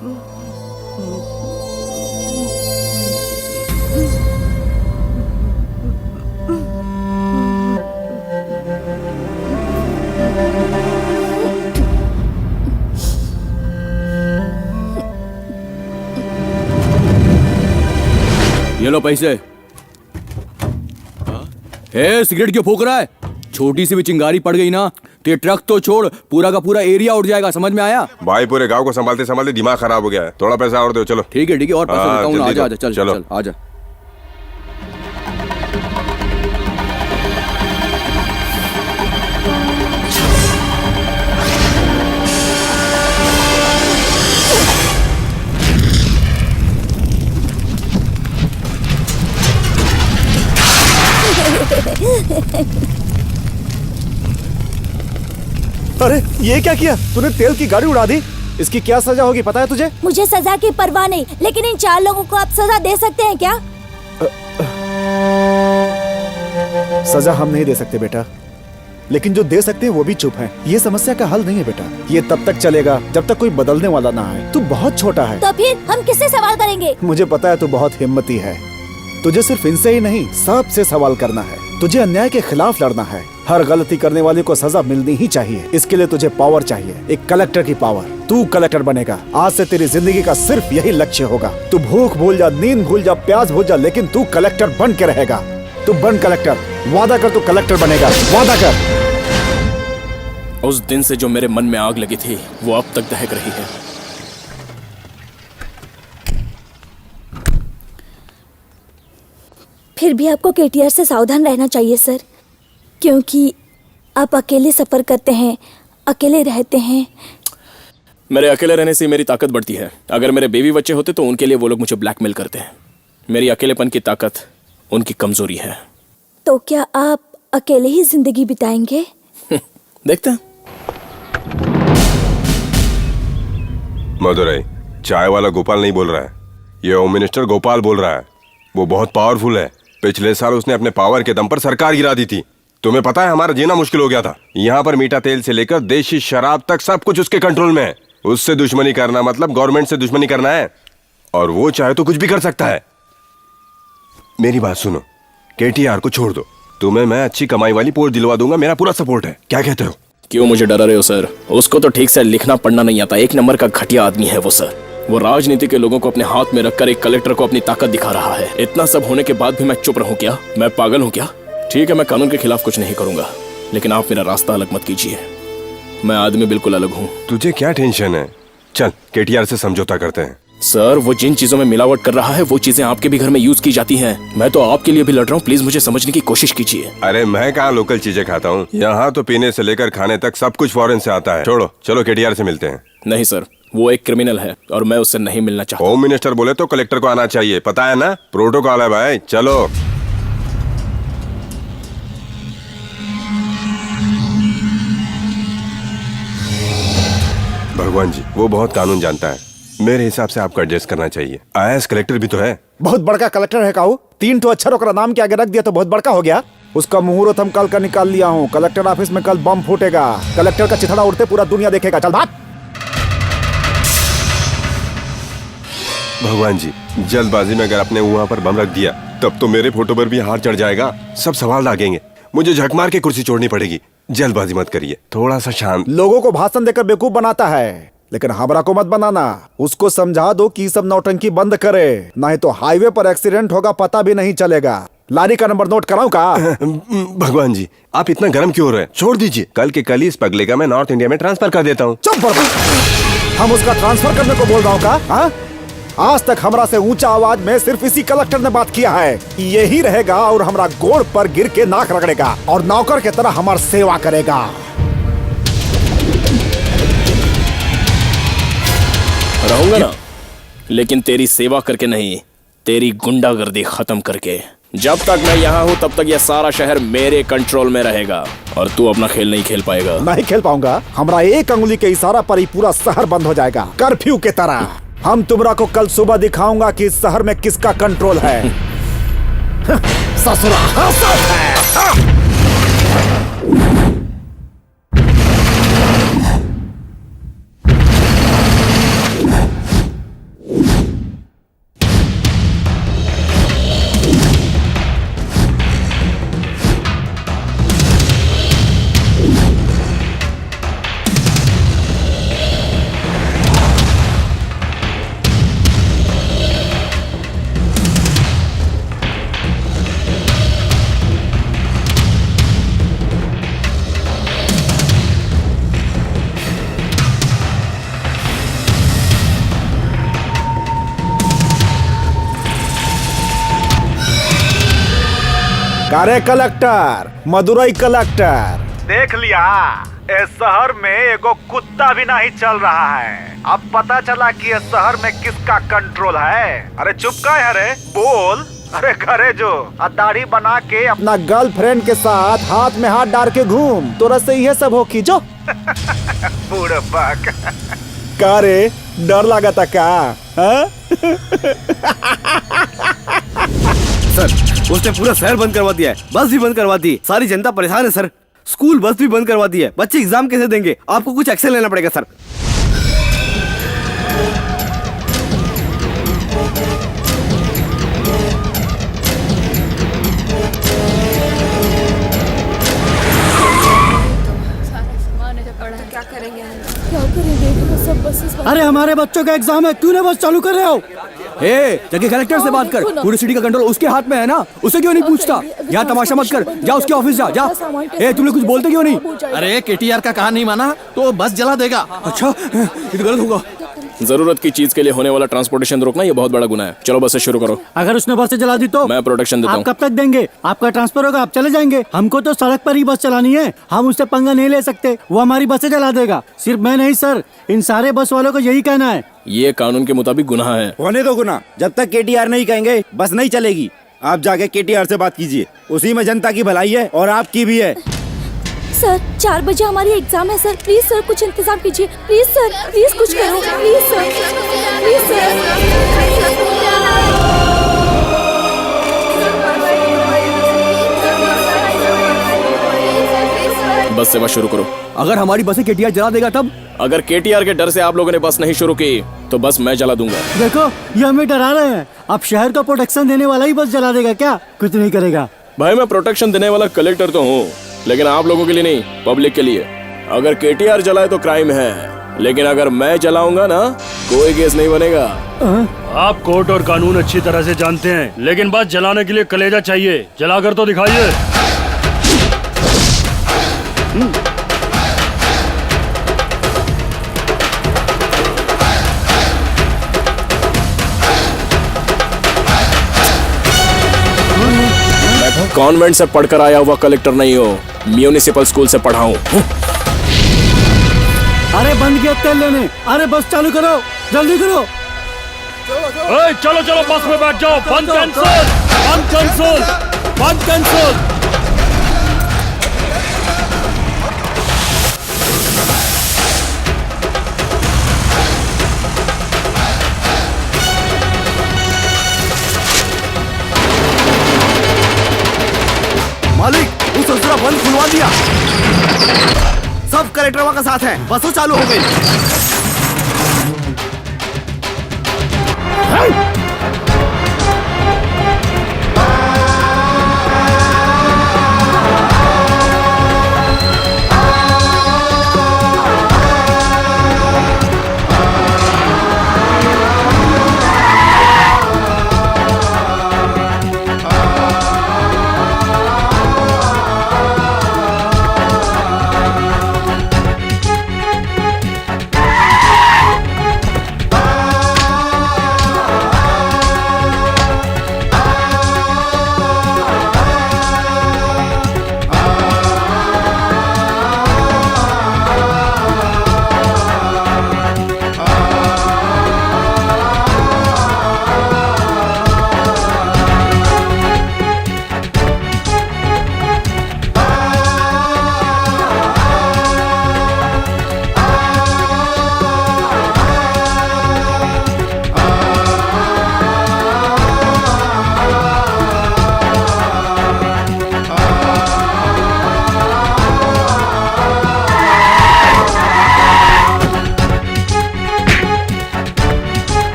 ये लो पैसे। सिगरेट क्यों फूक रहा है? छोटी सी भी चिंगारी पड़ गई ना तो ट्रक तो छोड़, पूरा का पूरा एरिया उड़ जाएगा, समझ में आया? भाई पूरे गांव को संभालते संभालते दिमाग खराब हो गया है। थोड़ा पैसा और दो, चलो। ठीक है और पैसा देता हूँ। आजा आजा, चल चल आजा। अरे ये क्या किया तूने? तेल की गाड़ी उड़ा दी। इसकी क्या सजा होगी पता है तुझे? मुझे सजा की परवाह नहीं, लेकिन इन 4 लोगों को आप सजा दे सकते हैं क्या? सजा हम नहीं दे सकते बेटा, लेकिन जो दे सकते हैं वो भी चुप हैं। ये समस्या का हल नहीं है बेटा, ये तब तक चलेगा जब तक कोई बदलने वाला ना आए। तू बहुत छोटा है। तो फिर हम किससे सवाल करेंगे? मुझे पता है तू बहुत हिम्मती है। तुझे सिर्फ इनसे ही नहीं, सबसे सवाल करना है। तुझे अन्याय के खिलाफ लड़ना है। हर गलती करने वाले को सजा मिलनी ही चाहिए। इसके लिए तुझे पावर चाहिए, एक कलेक्टर की पावर। तू कलेक्टर बनेगा। आज से तेरी जिंदगी का सिर्फ यही लक्ष्य होगा। तू भूख भूल जा, नींद भूल जा, प्यास भूल जा, लेकिन तू कलेक्टर बन के रहेगा। तू बन कलेक्टर। वादा कर, तू कलेक्टर बनेगा। वादा कर। उस दिन से जो मेरे मन में आग लगी थी वो अब तक दहक रही है। फिर भी आपको केटीआर से सावधान रहना चाहिए सर, क्योंकि आप अकेले सफर करते हैं, अकेले रहते हैं। मेरे अकेले रहने से मेरी ताकत बढ़ती है। अगर मेरे बेबी बच्चे होते तो उनके लिए वो लोग मुझे ब्लैकमेल करते हैं। मेरी अकेलेपन की ताकत उनकी कमजोरी है। तो क्या आप अकेले ही जिंदगी बिताएंगे? देखते हैं। मदुरई, चाय वाला गोपाल नहीं बोल रहा है, ये होम मिनिस्टर गोपाल बोल रहा है। वो बहुत पावरफुल है। पिछले साल उसने अपने पावर के दम पर सरकार गिरा दी थी। तुम्हें पता है हमारा जीना मुश्किल हो गया था। यहाँ पर मीठा तेल से लेकर देशी शराब तक सब कुछ उसके कंट्रोल में है। उससे दुश्मनी करना मतलब गवर्नमेंट से दुश्मनी करना है, और वो चाहे तो कुछ भी कर सकता है। मेरी बात सुनो, केटीआर को छोड़ दो। तुम्हें मैं अच्छी कमाई वाली पोस्ट दिलवा दूंगा, मेरा पूरा सपोर्ट है। क्या कहते हो? क्यों मुझे डरा रहे हो सर? उसको तो ठीक से लिखना पढ़ना नहीं आता। 1 नंबर का घटिया आदमी है वो सर। वो राजनीति के लोगों को अपने हाथ में रखकर एक कलेक्टर को अपनी ताकत दिखा रहा है। इतना सब होने के बाद भी मैं चुप रहूं क्या? मैं पागल हूं क्या? ठीक है, मैं कानून के खिलाफ कुछ नहीं करूंगा, लेकिन आप मेरा रास्ता अलग मत कीजिए। मैं आदमी बिल्कुल अलग हूँ। तुझे क्या टेंशन है? चल केटीआर से समझौता करते हैं। सर, वो जिन चीजों में मिलावट कर रहा है वो चीजें आपके भी घर में यूज की जाती हैं। मैं तो आपके लिए भी लड़ रहा हूँ, प्लीज मुझे समझने की कोशिश कीजिए। अरे मैं कहाँ लोकल चीजें खाता हूँ? यहाँ तो पीने से लेकर खाने तक सब कुछ फॉरेन से आता है। छोड़ो, चलो केटीआर से मिलते हैं। नहीं सर, वो एक क्रिमिनल है और मैं उससे नहीं मिलना चाहता। होम मिनिस्टर बोले तो कलेक्टर को आना चाहिए, पता है ना? प्रोटोकॉल है भाई। चलो। भगवान जी, वो बहुत कानून जानता है। मेरे हिसाब से आपको एडजस्ट करना चाहिए। आईएएस कलेक्टर भी तो है। बहुत बड़का कलेक्टर है काऊ। 3 ठो अक्षर ओकरा नाम के आगे रख दिया तो बहुत बड़का हो गया। उसका मुहूर्त हम कल का निकाल लिया हूँ। कलेक्टर ऑफिस में कल बम फूटेगा। कलेक्टर का चिथड़ा उड़ते पूरा दुनिया देखेगा। चल भाग। भगवान जी, जल्दबाजी में अगर आपने वहाँ पर बम रख दिया तब तो मेरे फोटो पर भी हार चढ़ जाएगा। सब सवाल लागेंगे। मुझे झक मार के कुर्सी छोड़नी पड़ेगी। जल्दबाजी मत करिए, थोड़ा सा शांत। लोगों को भाषण देकर बेवकूफ बनाता है, लेकिन हमरा को मत बनाना। उसको समझा दो कि सब नौटंकी बंद करे, नहीं तो हाईवे पर एक्सीडेंट होगा, पता भी नहीं चलेगा। लारी का नंबर नोट कराऊं का? भगवान जी, आप इतना गर्म क्यों हो रहे हैं? छोड़ दीजिए, कल के कल ही इस पगले का मैं नॉर्थ इंडिया में ट्रांसफर कर देता हूँ। चुप बड़बड़। हम उसका ट्रांसफर करने को बोल रहा हूँ का? हाँ? आज तक हमरा से ऊंचा आवाज में सिर्फ इसी कलेक्टर ने बात किया है। यही रहेगा और हमरा गोड़ पर गिर के नाक रगड़ेगा और नौकर की तरह हमारी सेवा करेगा। रहूंगा ना, लेकिन तेरी सेवा करके नहीं, तेरी गुंडागर्दी खत्म करके। जब तक मैं यहाँ हूँ तब तक यह सारा शहर मेरे कंट्रोल में रहेगा और तू अपना खेल नहीं खेल पाएगा। नहीं खेल पाऊंगा। हमरा एक अंगुली के इशारा पर ही पूरा शहर बंद हो जाएगा, कर्फ्यू के तरह। हम तुमरा को कल सुबह दिखाऊंगा कि इस शहर में किसका कंट्रोल है। ससुरा हंसत है। अरे कलेक्टर, मदुरई कलेक्टर, देख लिया इस शहर में एगो कुत्ता भी नहीं चल रहा है। अब पता चला कि इस शहर में किसका कंट्रोल है। अरे चुप का है रे, बोल। अरे घरे जो दाढ़ी बना के अपना गर्लफ्रेंड के साथ हाथ में हाथ डाल के घूम, तोरा से ये सब हो की जो। बुड़बक। का रे, डर लगा था का? सर, उसने पूरा शहर बंद करवा दिया है, बस भी बंद करवा दी, सारी जनता परेशान है सर। स्कूल बस भी बंद करवा दी है। बच्चे एग्जाम कैसे देंगे? आपको कुछ एक्शन लेना पड़ेगा सर। क्या करेंगे? सब बसेस अरे हमारे बच्चों का एग्जाम है, क्यों नहीं बस चालू कर रहे हो? जगह कलेक्टर से बात कर, पूरी सिटी का कंट्रोल उसके हाथ में है ना, उसे क्यों नहीं पूछता? यहाँ तमाशा मत कर, जा उसके ऑफिस जा। तुम लोग कुछ बोलते क्यों नहीं? अरे केटीआर का कहा नहीं माना तो बस जला देगा। अच्छा, ये तो गलत होगा। जरूरत की चीज के लिए होने वाला ट्रांसपोर्टेशन रोकना ये बहुत बड़ा गुनाह है। चलो बसें शुरू करो। अगर उसने बस जला दी तो मैं प्रोटेक्शन देता हूँ। आप कब तक देंगे? आपका ट्रांसफर होगा, आप चले जाएंगे। हमको तो सड़क पर ही बस चलानी है, हम उससे पंगा नहीं ले सकते। वो हमारी बसें जला देगा। सिर्फ मैं नहीं सर, इन सारे बस वालों को यही कहना है। ये कानून के मुताबिक गुनाह है। होने दो गुनाह, जब तक केटीआर नहीं कहेंगे बस नहीं चलेगी। आप जाके केटीआर से बात कीजिए, उसी में जनता की भलाई है और आपकी भी है। सर 4 बजे हमारी एग्जाम है सर, प्लीज सर कुछ इंतजाम कीजिए। प्लीज सर, प्लीज कुछ करो, प्लीज सर, प्लीज सर। बस सेवा शुरू करो। अगर हमारी बसें केटीआर जला देगा तब? अगर केटीआर के डर से आप लोगों ने बस नहीं शुरू की तो बस मैं जला दूंगा। देखो, ये हमें डरा रहे हैं। अब शहर को प्रोटेक्शन देने वाला ही बस जला देगा क्या? कुछ नहीं करेगा। भाई मैं प्रोटेक्शन देने वाला कलेक्टर तो हूँ, लेकिन आप लोगों के लिए नहीं, पब्लिक के लिए। अगर केटीआर जलाए तो क्राइम है, लेकिन अगर मैं जलाऊंगा ना, कोई केस नहीं बनेगा। आप कोर्ट और कानून अच्छी तरह से जानते हैं, लेकिन बस जलाने के लिए कलेजा चाहिए। जलाकर तो दिखाइए। कॉन्वेंट से पढ़कर आया हुआ कलेक्टर नहीं हो, म्यूनिसिपल स्कूल से पढ़ा हूँ। अरे बंद किया तेल लेने। अरे बस चालू करो, जल्दी करो। चलो चलो बस में बैठ जाओ। बंद कैंसिल, बंद कैंसिल, बंद कैंसिल। सब कलेक्टरवा का साथ है, बसों चालू हो गई।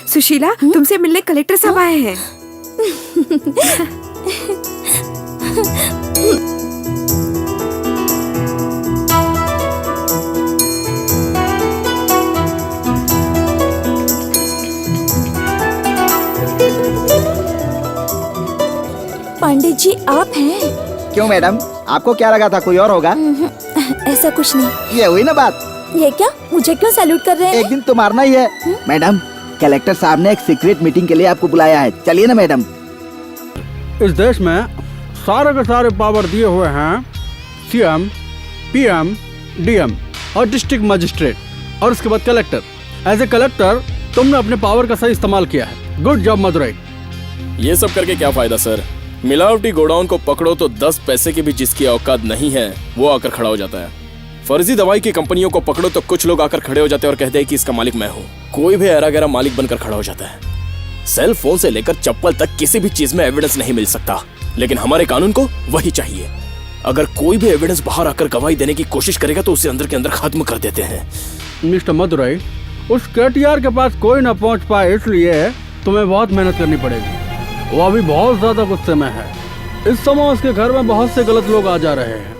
सुशीला, तुमसे मिलने कलेक्टर साहब आए हैं। पंडित जी आप हैं? क्यों मैडम, आपको क्या लगा था कोई और होगा? ऐसा कुछ नहीं। ये हुई ना बात। ये क्या, मुझे क्यों सैल्यूट कर रहे हैं? एक दिन तो मारना ही है। मैडम, कलेक्टर साहब ने एक सीक्रेट मीटिंग के लिए आपको बुलाया है, चलिए ना मैडम। इस देश में सारे के सारे पावर दिए हुए हैं सीएम, पीएम, डीएम और डिस्ट्रिक्ट मजिस्ट्रेट और उसके बाद कलेक्टर। एज ए कलेक्टर तुमने अपने पावर का सही इस्तेमाल किया है। Good job Madurai. ये सब करके क्या फायदा सर? मिलावटी गोडाउन को पकड़ो तो 10 पैसे की भी जिसकी औकात नहीं है वो आकर खड़ा हो जाता है। फर्जी दवाई की कंपनियों को पकड़ो तो कुछ लोग आकर खड़े हो जाते हैं और कहते हैं कि इसका मालिक मैं हूँ। कोई भी ऐरा गैरा मालिक बनकर खड़ा हो जाता है। सेल फोन से लेकर चप्पल तक किसी भी चीज में एविडेंस नहीं मिल सकता, लेकिन हमारे कानून को वही चाहिए। अगर कोई भी एविडेंस बाहर आकर गवाही देने की कोशिश करेगा तो उसे अंदर के अंदर खत्म कर देते हैं। मिस्टर मदुरई, उस केटीआर के पास कोई न पहुंच पाए इसलिए तुम्हें बहुत मेहनत करनी पड़ेगी। वो अभी बहुत ज्यादा गुस्से में है। इस समय उसके घर में बहुत से गलत लोग आ जा रहे हैं।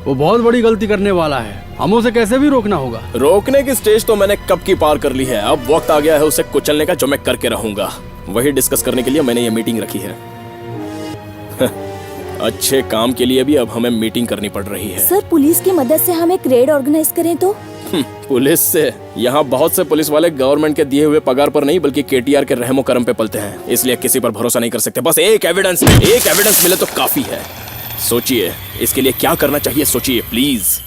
वो बहुत बड़ी गलती करने वाला है, हमें उसे कैसे भी रोकना होगा। रोकने की स्टेज तो मैंने कब की पार कर ली है। अब वक्त आ गया है उसे कुचलने का, जो मैं करके रहूंगा। वही डिस्कस करने के लिए मैंने ये मीटिंग रखी है। अच्छे काम के लिए भी अब हमें मीटिंग करनी पड़ रही है। सर, पुलिस की मदद से हम एक रेड ऑर्गेनाइज करें तो? पुलिस से? यहाँ बहुत से पुलिस वाले गवर्नमेंट के दिए हुए पगार पर नहीं बल्कि केटीआर के रहमो करम पे पलते हैं, इसलिए किसी पर भरोसा नहीं कर सकते। बस एक एविडेंस मिले तो काफी है। सोचिए इसके लिए क्या करना चाहिए, सोचिए प्लीज।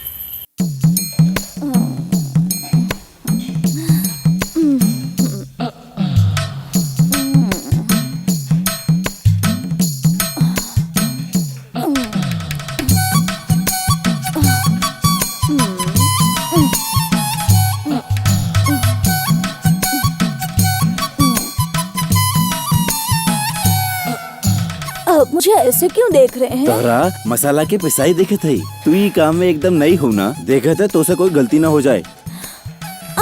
मुझे ऐसे क्यों देख रहे हैं? तोरा मसाला के पिसाई देखे थे। तू ये काम में एकदम नहीं हो ना, देखे थे तो उसे कोई गलती ना हो जाए।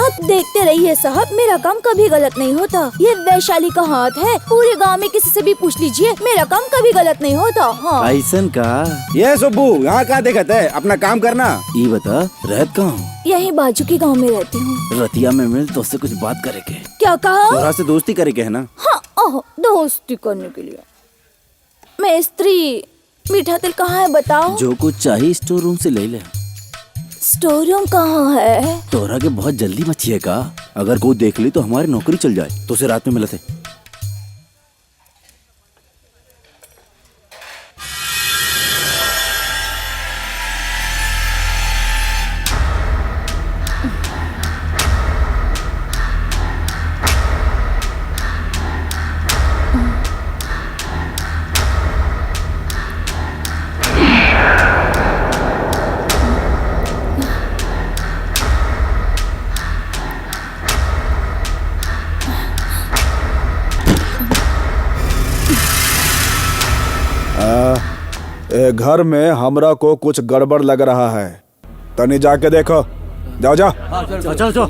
आप देखते रहिए साहब, मेरा काम कभी गलत नहीं होता। ये वैशाली का हाथ है, पूरे गांव में किसी से भी पूछ लीजिए, मेरा काम कभी गलत नहीं होता। हाँ। ऐसन का ये सुब्बू यहाँ का देखत है, अपना काम करना। ये बता रहत कहाँ? यहीं बाजू के गांव में रहती हूँ। रतिया में मिल तो उससे कुछ बात करे के। क्या कहा? तोरा से दोस्ती करे के है ना? हाँ, दोस्ती करने के लिए। मैं स्त्री, मीठा तिल कहाँ है बताओ? जो कुछ चाहिए स्टोर रूम से ले ले। स्टोर रूम कहाँ है? तोरा के बहुत जल्दी मची है का? अगर कोई देख ली तो हमारी नौकरी चल जाए। तो उसे रात में मिलते। घर में हमरा को कुछ गड़बड़ लग रहा है, तनी जाके देखो। जाओ जा। चलो।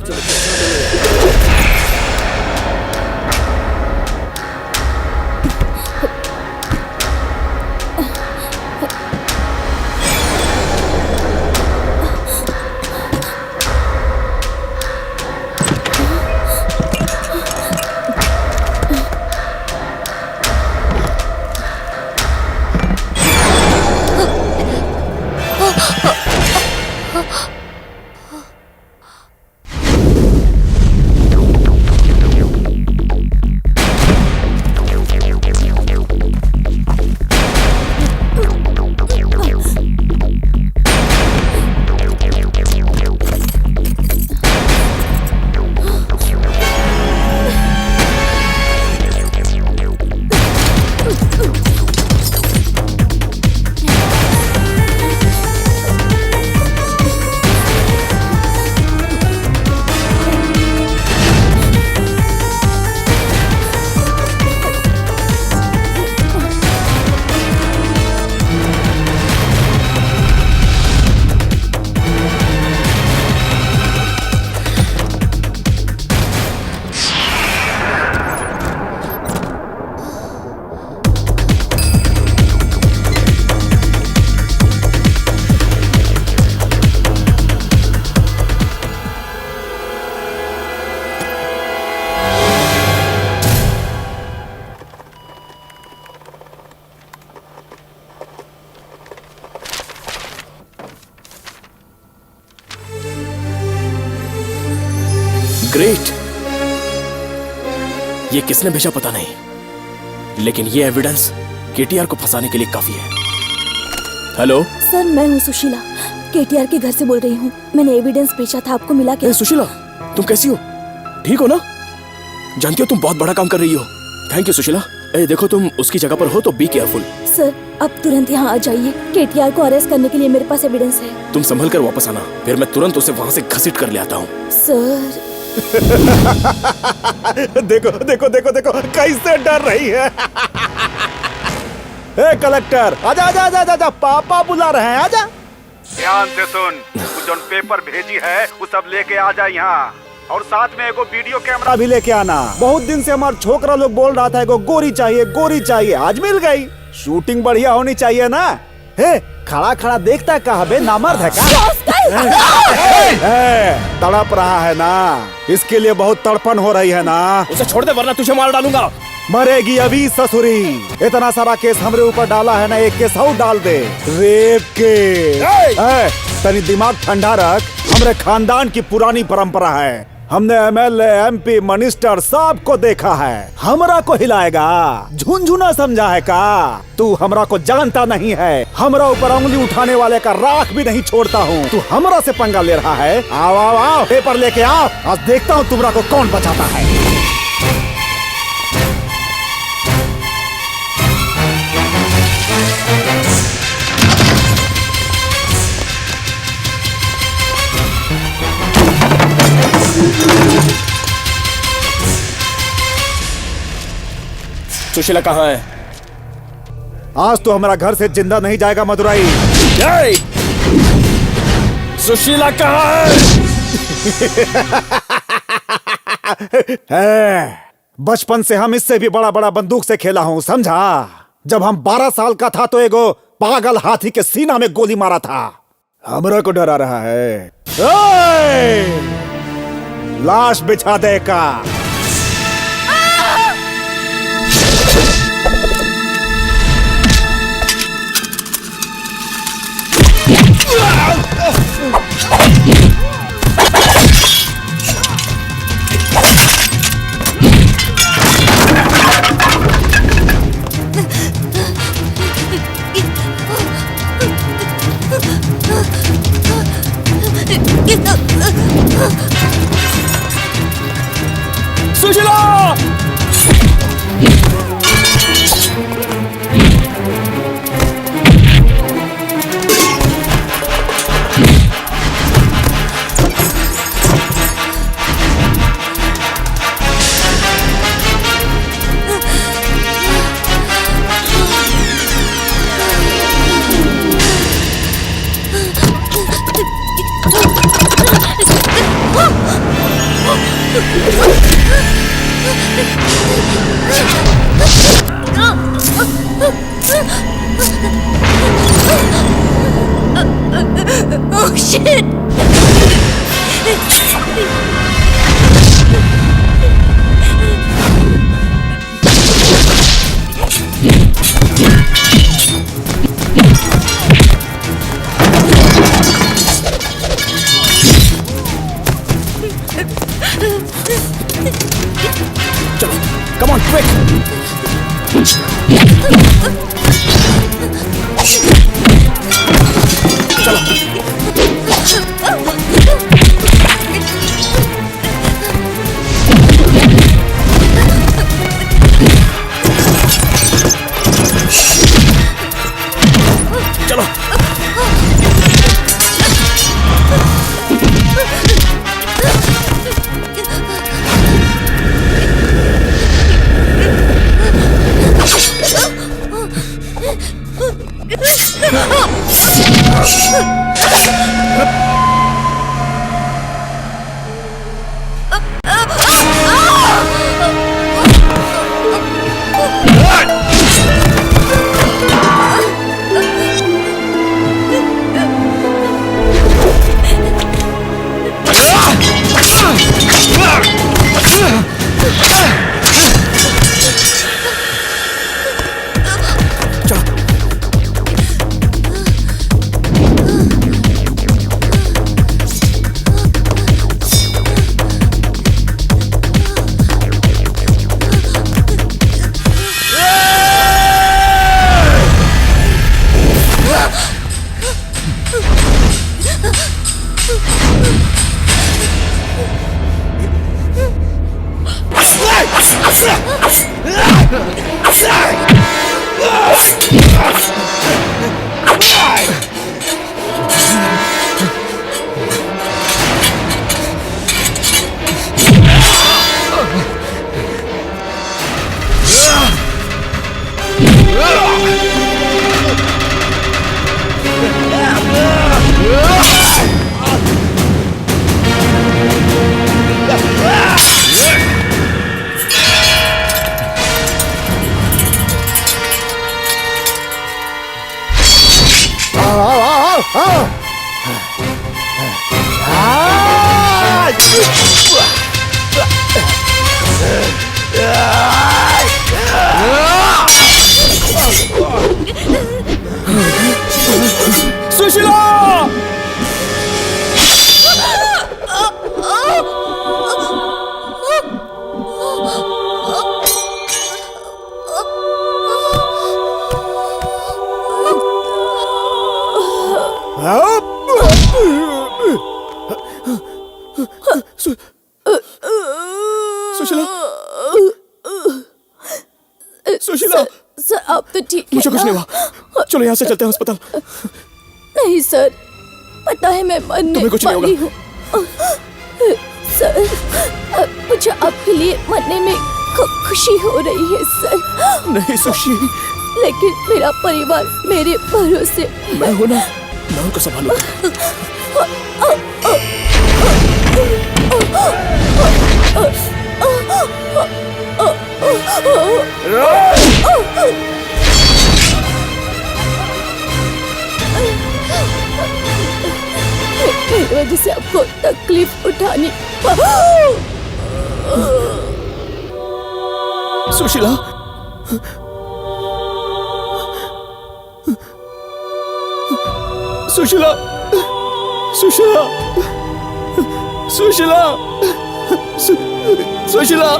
ग्रेट। ये किसने भेजा पता नहीं, लेकिन ये एविडेंस केटीआर को फंसाने के लिए काफी है। हेलो सर, मैं हूँ सुशीला, केटीआर के घर से बोल रही हूँ। मैंने एविडेंस भेजा था, आपको मिला क्या? सुशीला, तुम कैसी हो? ठीक हो ना? जानती हो तुम बहुत बड़ा काम कर रही हो। Thank you Sushila. देखो तुम उसकी जगह पर हो तो बी केयरफुल। सर, अब तुरंत यहाँ आ जाइए, केटीआर को अरेस्ट करने के लिए मेरे पास एविडेंस है। तुम संभल कर वापस आना, फिर मैं तुरंत उसे वहाँ से घसीट कर ले आता हूँ। सर देखो देखो देखो देखो कैसे डर रही है। ए कलेक्टर, आजा आजा आजा आजा, पापा बुला रहे हैं, आजा। ध्यान से सुन, तू जो पेपर भेजी है वो सब लेके आ जा यहाँ, और साथ में एगो वीडियो कैमरा भी लेके आना। बहुत दिन से हमारा छोकरा लोग बोल रहा था एगो गोरी चाहिए, गोरी चाहिए, आज मिल गई। शूटिंग बढ़िया होनी चाहिए ना। हे, खड़ा खड़ा देखता है कहाँ बे, नामर्द है क्या? तड़प रहा है ना, इसके लिए बहुत तड़पन हो रही है ना। उसे छोड़ दे वरना तुझे मार डालूंगा। मरेगी अभी ससुरी। इतना सारा केस हमरे ऊपर डाला है ना, एक केस और डाल दे, रेप के। तनी दिमाग ठंडा रख, हमरे खानदान की पुरानी परंपरा है। हमने एमएलए, एमपी, मिनिस्टर सबको देखा है। हमरा को हिलाएगा, झुनझुना समझा है का? तू हमरा को जानता नहीं है, हमरा ऊपर उंगली उठाने वाले का राख भी नहीं छोड़ता हूँ। तू हमरा से पंगा ले रहा है। आओ आओ आओ, पेपर लेके आओ, आज देखता हूँ तुमरा को कौन बचाता है। सुशीला कहाँ है? आज तो हमारा घर से जिंदा नहीं जाएगा मदुराई। सुशीला कहाँ है? बचपन से हम इससे भी बड़ा बड़ा बंदूक से खेला हूं, समझा? जब हम 12 साल का था तो एगो पागल हाथी के सीना में गोली मारा था। हमरा को डरा रहा है। ओए! लाश बिछा दे का। Sushila! Oh shit! Come on, quick! चलो। सुशीला! सर आप तो ठीक है मुझे कुछ नहीं हुआ। चलो यहाँ से चलते हैं अस्पताल। नहीं सर, पता है मैं मरने तुम्हें कुछ नहीं वाली हूँ। सर मुझे आपके लिए मरने में खुशी हो रही है सर। नहीं सुशी। लेकिन मेरा परिवार मेरे भरोसे। मैं हूँ ना, मैं उनको संभालूंगा। मेरी वजह से आपको तकलीफ उठानी। सुशीला, सुशीला, सुशीला, सुशीला, सुशीला।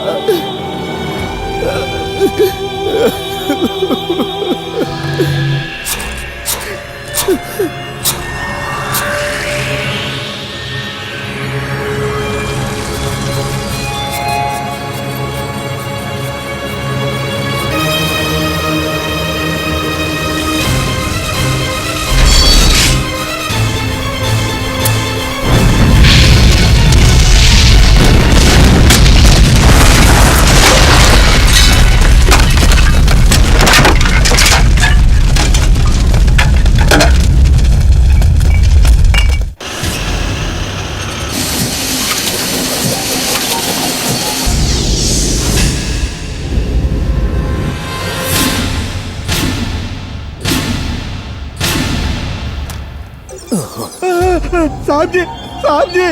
साहब जी, साहब जी,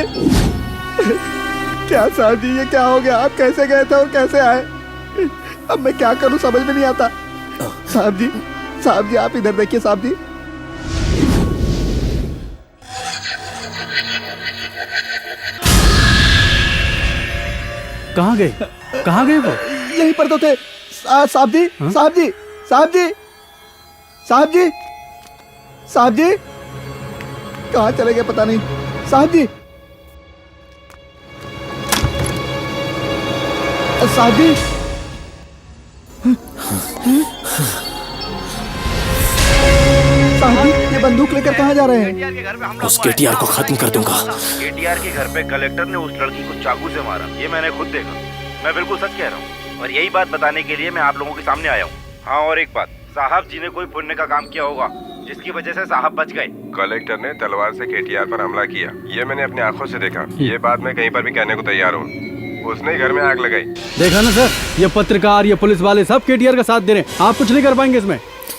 क्या साहब जी, ये क्या हो गया? आप कैसे गए थे और कैसे आए? अब मैं क्या करूं समझ में नहीं आता। साहब जी, साहब जी, आप इधर देखिए साहब जी। कहाँ गए? कहाँ गए वो? यहीं पर तो थे। साहब जी, साहब जी, साहब जी, साहब जी, साहब जी, कहाँ चले गए पता नहीं। साहब जी, साहब जी, साहब जी, ये बंदूक लेकर कहाँ जा रहे हैं? उस केटीआर को खत्म कर दूंगा। केटीआर के घर पे कलेक्टर ने उस लड़की को चाकू से मारा, ये मैंने खुद देखा। मैं बिल्कुल सच कह रहा हूँ और यही बात बताने के लिए मैं आप लोगों के सामने आया हूँ। हाँ, और एक बात, साहब जी ने कोई पुण्य का काम किया होगा जिसकी वजह से साहब बच गए। कलेक्टर ने तलवार से केटीआर पर हमला किया, ये मैंने अपनी आंखों से देखा। ये बात मैं कहीं पर भी कहने को तैयार हूँ। उसने घर में आग लगाई। देखा ना सर, ये पत्रकार, ये पुलिस वाले सब केटीआर का साथ दे रहे हैं। आप कुछ नहीं कर पाएंगे इसमें।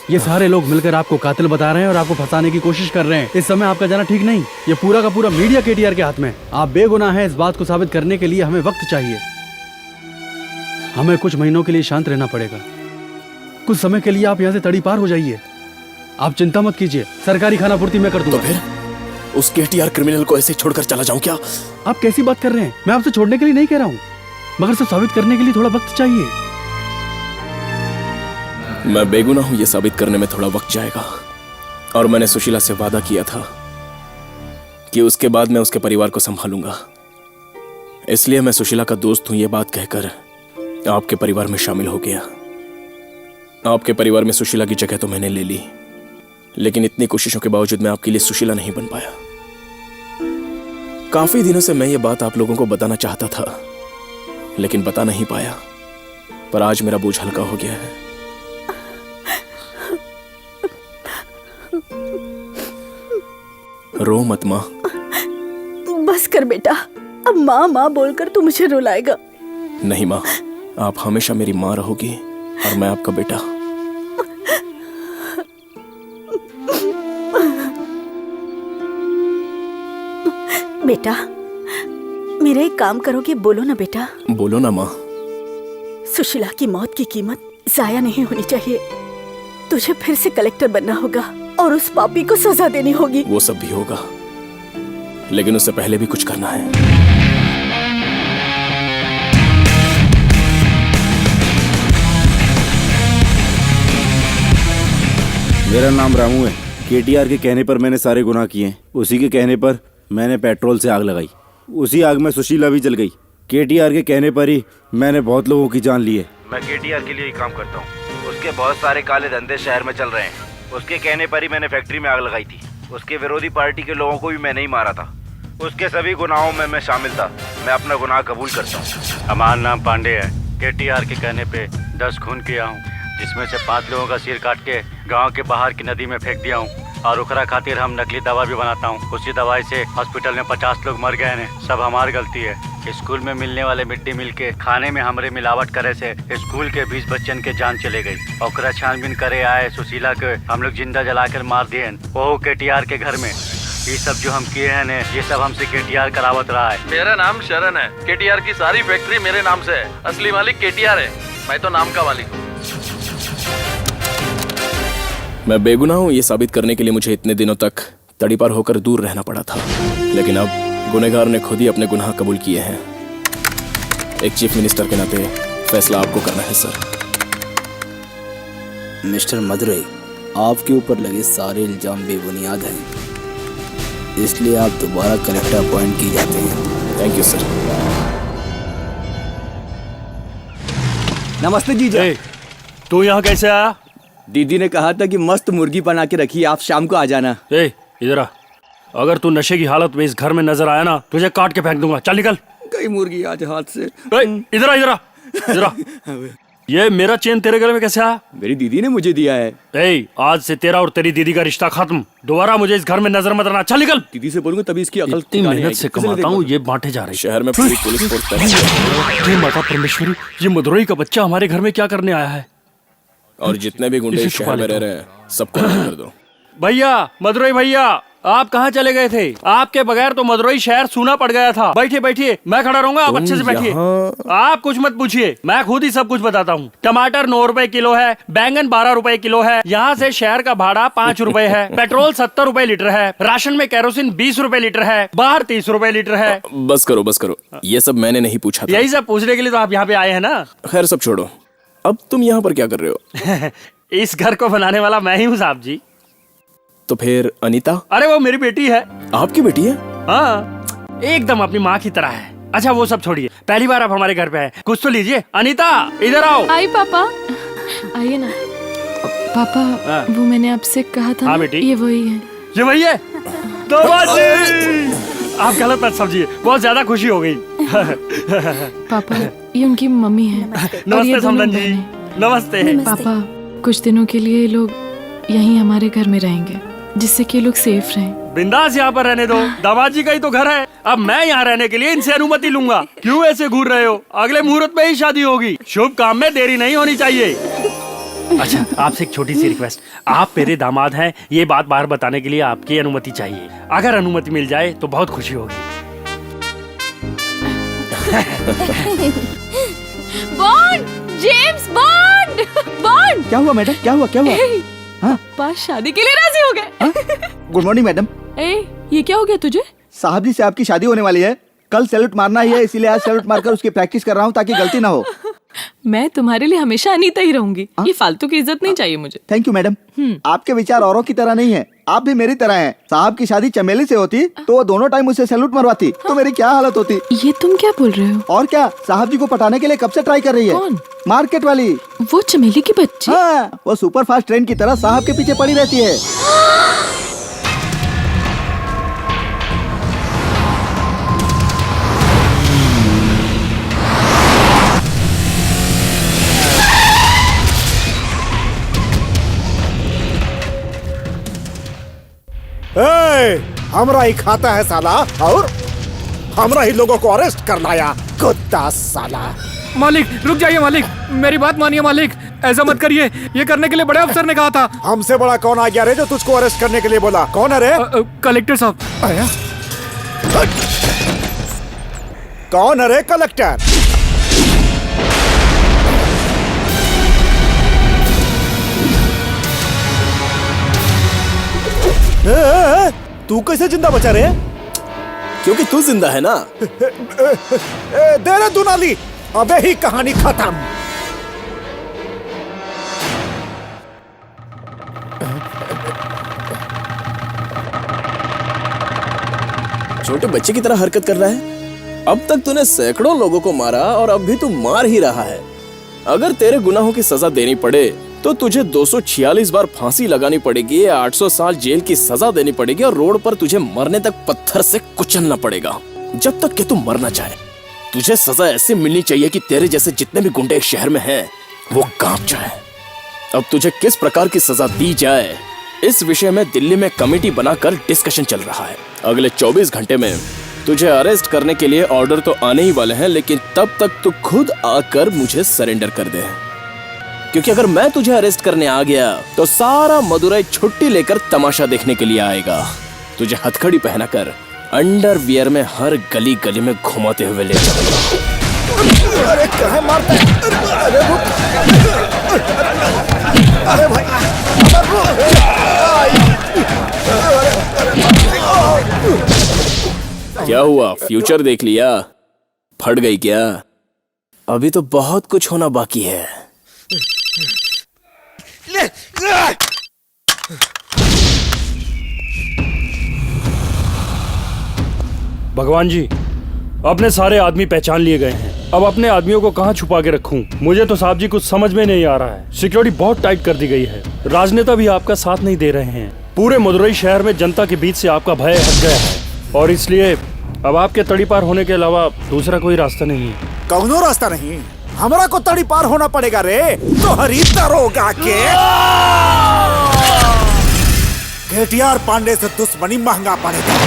ये सारे लोग मिलकर आपको कातिल बता रहे हैं और आपको फंसाने की कोशिश कर रहे हैं। इस समय आपका जाना ठीक नहीं। ये पूरा का पूरा मीडिया केटीआर के हाथ में। आप बेगुनाह हैं, इस बात को साबित करने के लिए हमें वक्त चाहिए। हमें कुछ महीनों के लिए शांत रहना पड़ेगा। कुछ समय के लिए आप यहाँ से तड़ी पार हो जाइए। आप चिंता मत कीजिए, सरकारी खाना पूर्ति मैं कर दूंगा। तो फिर उस केटीआर क्रिमिनल को ऐसे छोड़कर चला जाऊं क्या? आप कैसी बात कर रहे हैं? मैं आपसे छोड़ने के लिए नहीं कह रहा हूँ, मगर सब साबित करने के लिए थोड़ा वक्त चाहिए। मैं बेगुनाह हूं, ये साबित करने में थोड़ा वक्त जाएगा। और मैंने सुशीला से वादा किया था कि उसके बाद मैं उसके परिवार को संभालूंगा। इसलिए मैं सुशीला का दोस्त हूं, ये बात कहकर आपके परिवार में शामिल हो गया। आपके परिवार में सुशीला की जगह तो मैंने ले ली, लेकिन इतनी कोशिशों के बावजूद मैं आपके लिए सुशीला नहीं बन पाया। काफी दिनों से मैं ये बात आप लोगों को बताना चाहता था, लेकिन बता नहीं पाया। पर आज मेरा बोझ हल्का हो गया है। रो मत माँ। बस कर बेटा, अब माँ माँ बोलकर तू मुझे रुलाएगा। नहीं माँ, आप हमेशा मेरी माँ रहोगी और मैं आपका बेटा। बेटा, मेरा एक काम करोगे? बोलो ना बेटा। बोलो ना माँ। सुशीला की मौत की कीमत जाया नहीं होनी चाहिए। तुझे फिर से कलेक्टर बनना होगा और उस पापी को सजा देनी होगी। वो सब भी होगा, लेकिन उससे पहले भी कुछ करना है। मेरा नाम रामू है। केटीआर के कहने पर मैंने सारे गुनाह किए। उसी के कहने पर मैंने पेट्रोल से आग लगाई। उसी आग में सुशीला भी जल गई। केटीआर के कहने पर ही मैंने बहुत लोगों की जान ली है। मैं केटीआर के लिए ही काम करता हूँ। उसके बहुत सारे काले धंधे शहर में चल रहे हैं। उसके कहने पर ही मैंने फैक्ट्री में आग लगाई थी। उसके विरोधी पार्टी के लोगों को भी मैंने ही मारा था। उसके सभी गुनाहों में मैं शामिल था। मैं अपना गुनाह कबूल करता हूँ। हमारा नाम पांडे है। केटीआर के कहने पे 10 खून किया हूँ, जिसमें से 5 लोगों का सिर काट के गांव के बाहर की नदी में फेंक दिया हूँ। और उकरा खातिर हम नकली दवा भी बनाता हूँ। उसी दवाई से हॉस्पिटल में 50 लोग मर गए हैं। सब हमारी गलती है। स्कूल में मिलने वाले मिड डे मील के खाने में हमरे मिलावट करे से स्कूल के 20 बच्चन के जान चले गई। और छानबीन करे आए सुशीला के हम लोग जिंदा जलाकर मार दिए, वो KTR के घर में। ये सब जो हम किए हैं ने, ये सब हमसे KTR करावत रहा है। मेरा नाम शरण है। KTR की सारी फैक्ट्री मेरे नाम से है। असली मालिक KTR है, मैं तो नाम का मालिक हूँ। मैं बेगुनाह हूँ ये साबित करने के लिए मुझे इतने दिनों तक तड़ीपार होकर दूर रहना पड़ा था, लेकिन अब गुनहगार ने खुद ही अपने गुनाह कबूल किए हैं। एक चीफ मिनिस्टर के नाते फैसला आपको करना है सर। मिस्टर मदुरई, आपके ऊपर लगे सारे इल्जाम बेबुनियाद हैं, इसलिए आप दोबारा कलेक्टर अपॉइंट किए जाते हैं। Thank you sir. नमस्ते जीजा। तू यहाँ कैसे आया? दीदी ने कहा था कि मस्त मुर्गी बना के रखी, आप शाम को आ जाना। इधर आ। अगर तू नशे की हालत में इस घर में नजर आया ना, तुझे काट के फेंक दूंगा। चल निकल। कई मुर्गी आज हाथ से। इधर आ, इधर आ, इधर आ। ये मेरा चेन तेरे गले में कैसे आया? मेरी दीदी ने मुझे दिया है। आज से तेरा और तेरी दीदी का रिश्ता खत्म। दोबारा मुझे इस घर में नजर मत आना। चल निकल। दीदी से बोलूंगा तभी इसकी अकल। इतनी मेहनत से कमाता हूँ, ये बांटे जा रहे हैं। शहर में पूरी पुलिस फोर्स। हे माता परमेश्वरी, ये मदुरई का बच्चा हमारे घर में क्या करने आया है? और जितने भी गुंडे शहर में रह रहे हैं सबको कर दो। भैया, मदुरई भैया, आप कहाँ चले गए थे? आपके बगैर तो मदुरई शहर सूना पड़ गया था। बैठिए बैठिए, मैं खड़ा रहूंगा, आप अच्छे से बैठिए। आप कुछ मत पूछिए, मैं खुद ही सब कुछ बताता हूँ। टमाटर 9 रुपए किलो है, बैंगन 12 रुपए किलो है। यहाँ से शहर का भाड़ा 5 रुपए है। पेट्रोल 70 रुपए लीटर है। राशन में केरोसिन 20 रुपए लीटर है। बाहर 30 रुपए लीटर है। बस करो बस करो, ये सब मैंने नहीं पूछा था। यही सब पूछने के लिए तो आप यहाँ पे आए हैं ना। खैर सब छोड़ो, अब तुम यहाँ पर क्या कर रहे हो? इस घर को बनाने वाला मैं ही हूँ साहब जी। तो फिर अनीता? अरे वो मेरी बेटी है। आपकी बेटी है? हाँ, एकदम अपनी माँ की तरह है। अच्छा वो सब छोड़िए, पहली बार आप हमारे घर पे आए, कुछ तो लीजिए। अनीता इधर आओ। आई पापा, आइए ना। पापा वो मैंने आपसे कहा था। हाँ बेटी, ये वही है। ये वही है? आप गलत मत समझिए, बहुत ज्यादा खुशी हो गई। पापा ये उनकी मम्मी है। नमस्ते समदन जी। नमस्ते। पापा कुछ दिनों के लिए ये लोग यहीं हमारे घर में रहेंगे, जिससे कि ये लोग सेफ रहें। बिंदास यहाँ पर रहने दो, दामाद जी का ही तो घर है। अब मैं यहाँ रहने के लिए इनसे अनुमति लूंगा। क्यों ऐसे घूर रहे हो? अगले मुहूर्त में ही शादी होगी। शुभ काम में देरी नहीं होनी चाहिए। अच्छा आपसे एक छोटी सी रिक्वेस्ट, आप मेरे दामाद हैं, ये बात बाहर बताने के लिए आपकी अनुमति चाहिए। अगर अनुमति मिल जाए तो बहुत खुशी होगी। Bond, James bond, bond. क्या हुआ मैडम? क्या हुआ? क्या हुआ? हाँ? पापा शादी के लिए राजी हो गए। Good morning madam. ये क्या हो गया तुझे? साहब जी से आपकी शादी होने वाली है, कल सैल्यूट मारना ही है, इसीलिए आज सैल्यूट मारकर उसकी प्रैक्टिस कर रहा हूँ ताकि गलती ना हो। मैं तुम्हारे लिए हमेशा अनीता ही रहूंगी। ये फालतू की इज्जत नहीं चाहिए मुझे। Thank you madam. आपके विचार औरों की तरह नहीं है, आप भी मेरी तरह हैं। साहब की शादी चमेली से होती तो वो दोनों टाइम मुझसे सैल्यूट मरवाती तो मेरी क्या हालत होती। ये तुम क्या बोल रहे हो? और क्या, साहब जी को पटाने के लिए कब से ट्राई कर रही है। कौन? मार्केट वाली, वो चमेली की बच्ची। हाँ, वो सुपर फास्ट ट्रेन की तरह साहब के पीछे पड़ी रहती है। हमरा ही खाता है साला, और हमरा ही लोगों को अरेस्ट कर लाया, कुत्ता साला। मालिक रुक जाइए मालिक, मेरी बात मानिए मालिक, ऐसा मत करिए। ये करने के लिए बड़े अफसर ने कहा था। हमसे बड़ा कौन आ गया रे जो तुझको अरेस्ट करने के लिए बोला? कौन है रे? कलेक्टर साहब। कौन है रे कलेक्टर? तू कैसे जिंदा बचा रे? क्योंकि तू जिंदा है ना। दे रे दुनाली, अबे ही कहानी खत्म। छोटे बच्चे की तरह हरकत कर रहा है। अब तक तूने सैकड़ों लोगों को मारा और अब भी तू मार ही रहा है। अगर तेरे गुनाहों की सजा देनी पड़े तो तुझे 246 बार फांसी लगानी पड़ेगी, 800 साल जेल की सजा देनी पड़ेगी और रोड पर तुझे मरने तक पत्थर से कुचलना पड़ेगा, जब तक कि तू मरना चाहे। तुझे सजा ऐसी मिलनी चाहिए कि तेरे जैसे जितने भी गुंडे शहर में हैं वो कांप जाए। अब तुझे किस प्रकार की सजा दी जाए इस विषय में दिल्ली में कमेटी बनाकर डिस्कशन चल रहा है। अगले 24 घंटे में तुझे अरेस्ट करने के लिए ऑर्डर तो आने ही वाले हैं, लेकिन तब तक तू खुद आकर मुझे सरेंडर कर दे, क्योंकि अगर मैं तुझे अरेस्ट करने आ गया तो सारा मदुरई छुट्टी लेकर तमाशा देखने के लिए आएगा। तुझे हथकड़ी पहनाकर अंडरवियर में हर गली गली में घुमाते हुए ले जाऊंगा। अरे कहाँ मारता है? अरे रुक! अरे भाई! क्या हुआ, फ्यूचर देख लिया? फट गई क्या? अभी तो बहुत कुछ होना बाकी है। भगवान जी, अपने सारे आदमी पहचान लिए गए हैं। अब अपने आदमियों को कहाँ छुपा के रखूं? मुझे तो साहब जी कुछ समझ में नहीं आ रहा है। सिक्योरिटी बहुत टाइट कर दी गई है। राजनेता भी आपका साथ नहीं दे रहे हैं। पूरे मदुरई शहर में जनता के बीच से आपका भय हट गया है, और इसलिए अब आपके तड़ी पार होने के अलावा दूसरा कोई रास्ता नहीं है। कौनो रास्ता नहीं, हमरा को तड़ी पार होना पड़ेगा रे। तो हरी दरोगा के केटीआर पांडे से दुश्मनी महंगा पड़ेगा।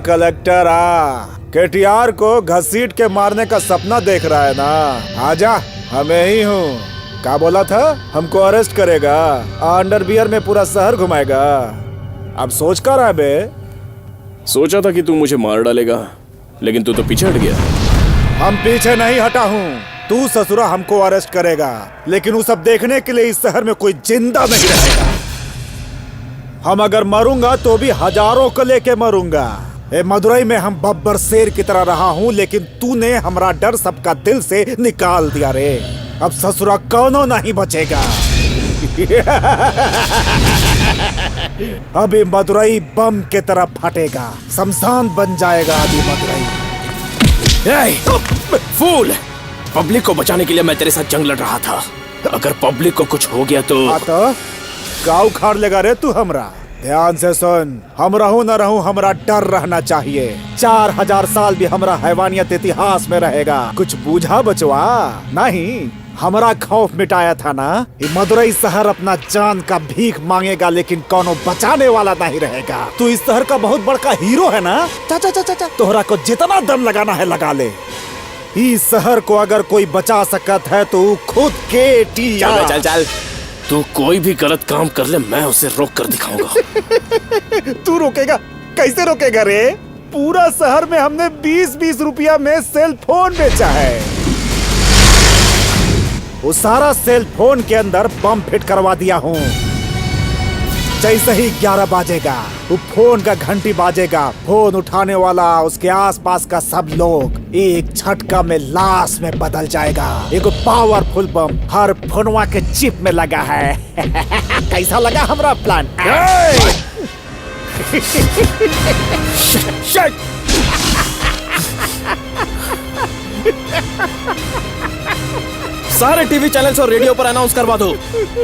कलेक्टर केटीआर को घसीट के मारने का सपना देख रहा है ना? आजा, हमें ही हूँ। क्या बोला था? हमको अरेस्ट करेगा, अंडरवियर में पूरा शहर घुमाएगा। अब सोच कर रहा बे? सोचा था कि तू मुझे मार डालेगा, लेकिन तू तो पीछे हट गया। हम पीछे नहीं हटा हूँ। तू ससुरा हमको अरेस्ट करेगा, लेकिन वो सब देखने के लिए इस शहर में कोई जिंदा नहीं रहेगा। हम अगर मरूंगा तो भी हजारों को लेके मरूंगा। मदुरई में हम बब्बर शेर की तरह रहा हूँ, लेकिन तूने हमारा डर सबका दिल से निकाल दिया रे। अब ससुरा कौनो नहीं बचेगा। अभी मदुरई बम के तरह फटेगा, शमशान बन जाएगा अभी मदुरई। फूल! पब्लिक को बचाने के लिए मैं तेरे साथ जंग लड़ रहा था। अगर पब्लिक को कुछ हो गया तो का उखाड़ लेगा रे तू हमरा? ध्यान से सुन, हम रहूं न रहूं, हमरा डर रहना चाहिए। 4000 साल भी हमरा हैवानियत इतिहास में रहेगा। कुछ बूझा बचवा? नहीं, हमरा खौफ मिटाया था ना। मदुरई शहर अपना जान का भीख मांगेगा, लेकिन कोनो बचाने वाला नहीं रहेगा। तू इस शहर का बहुत बड़का हीरो है ना? चाचा चाचा चाचा, तोहरा को जितना दम लगाना है लगा ले। इस शहर को अगर कोई बचा सकत है तो खुद केटीआर। चल चल, तू कोई भी गलत काम कर ले, मैं उसे रोक कर दिखाऊंगा। तू रोकेगा? कैसे रोकेगा रे? पूरा शहर में हमने 20-20 रुपया में सेल फोन बेचा है। वो सारा सेल फोन के अंदर बम फिट करवा दिया हूँ। जैसे ही 11 बाजेगा, वो फोन का घंटी बाजेगा, फोन उठाने वाला, उसके आसपास का सब लोग एक झटका में लाश में बदल जाएगा। एक पावरफुल बम हर फोनवा के चिप में लगा है। कैसा लगा हमारा प्लान? सारे टीवी चैनल्स और रेडियो पर अनाउंस करवा दो,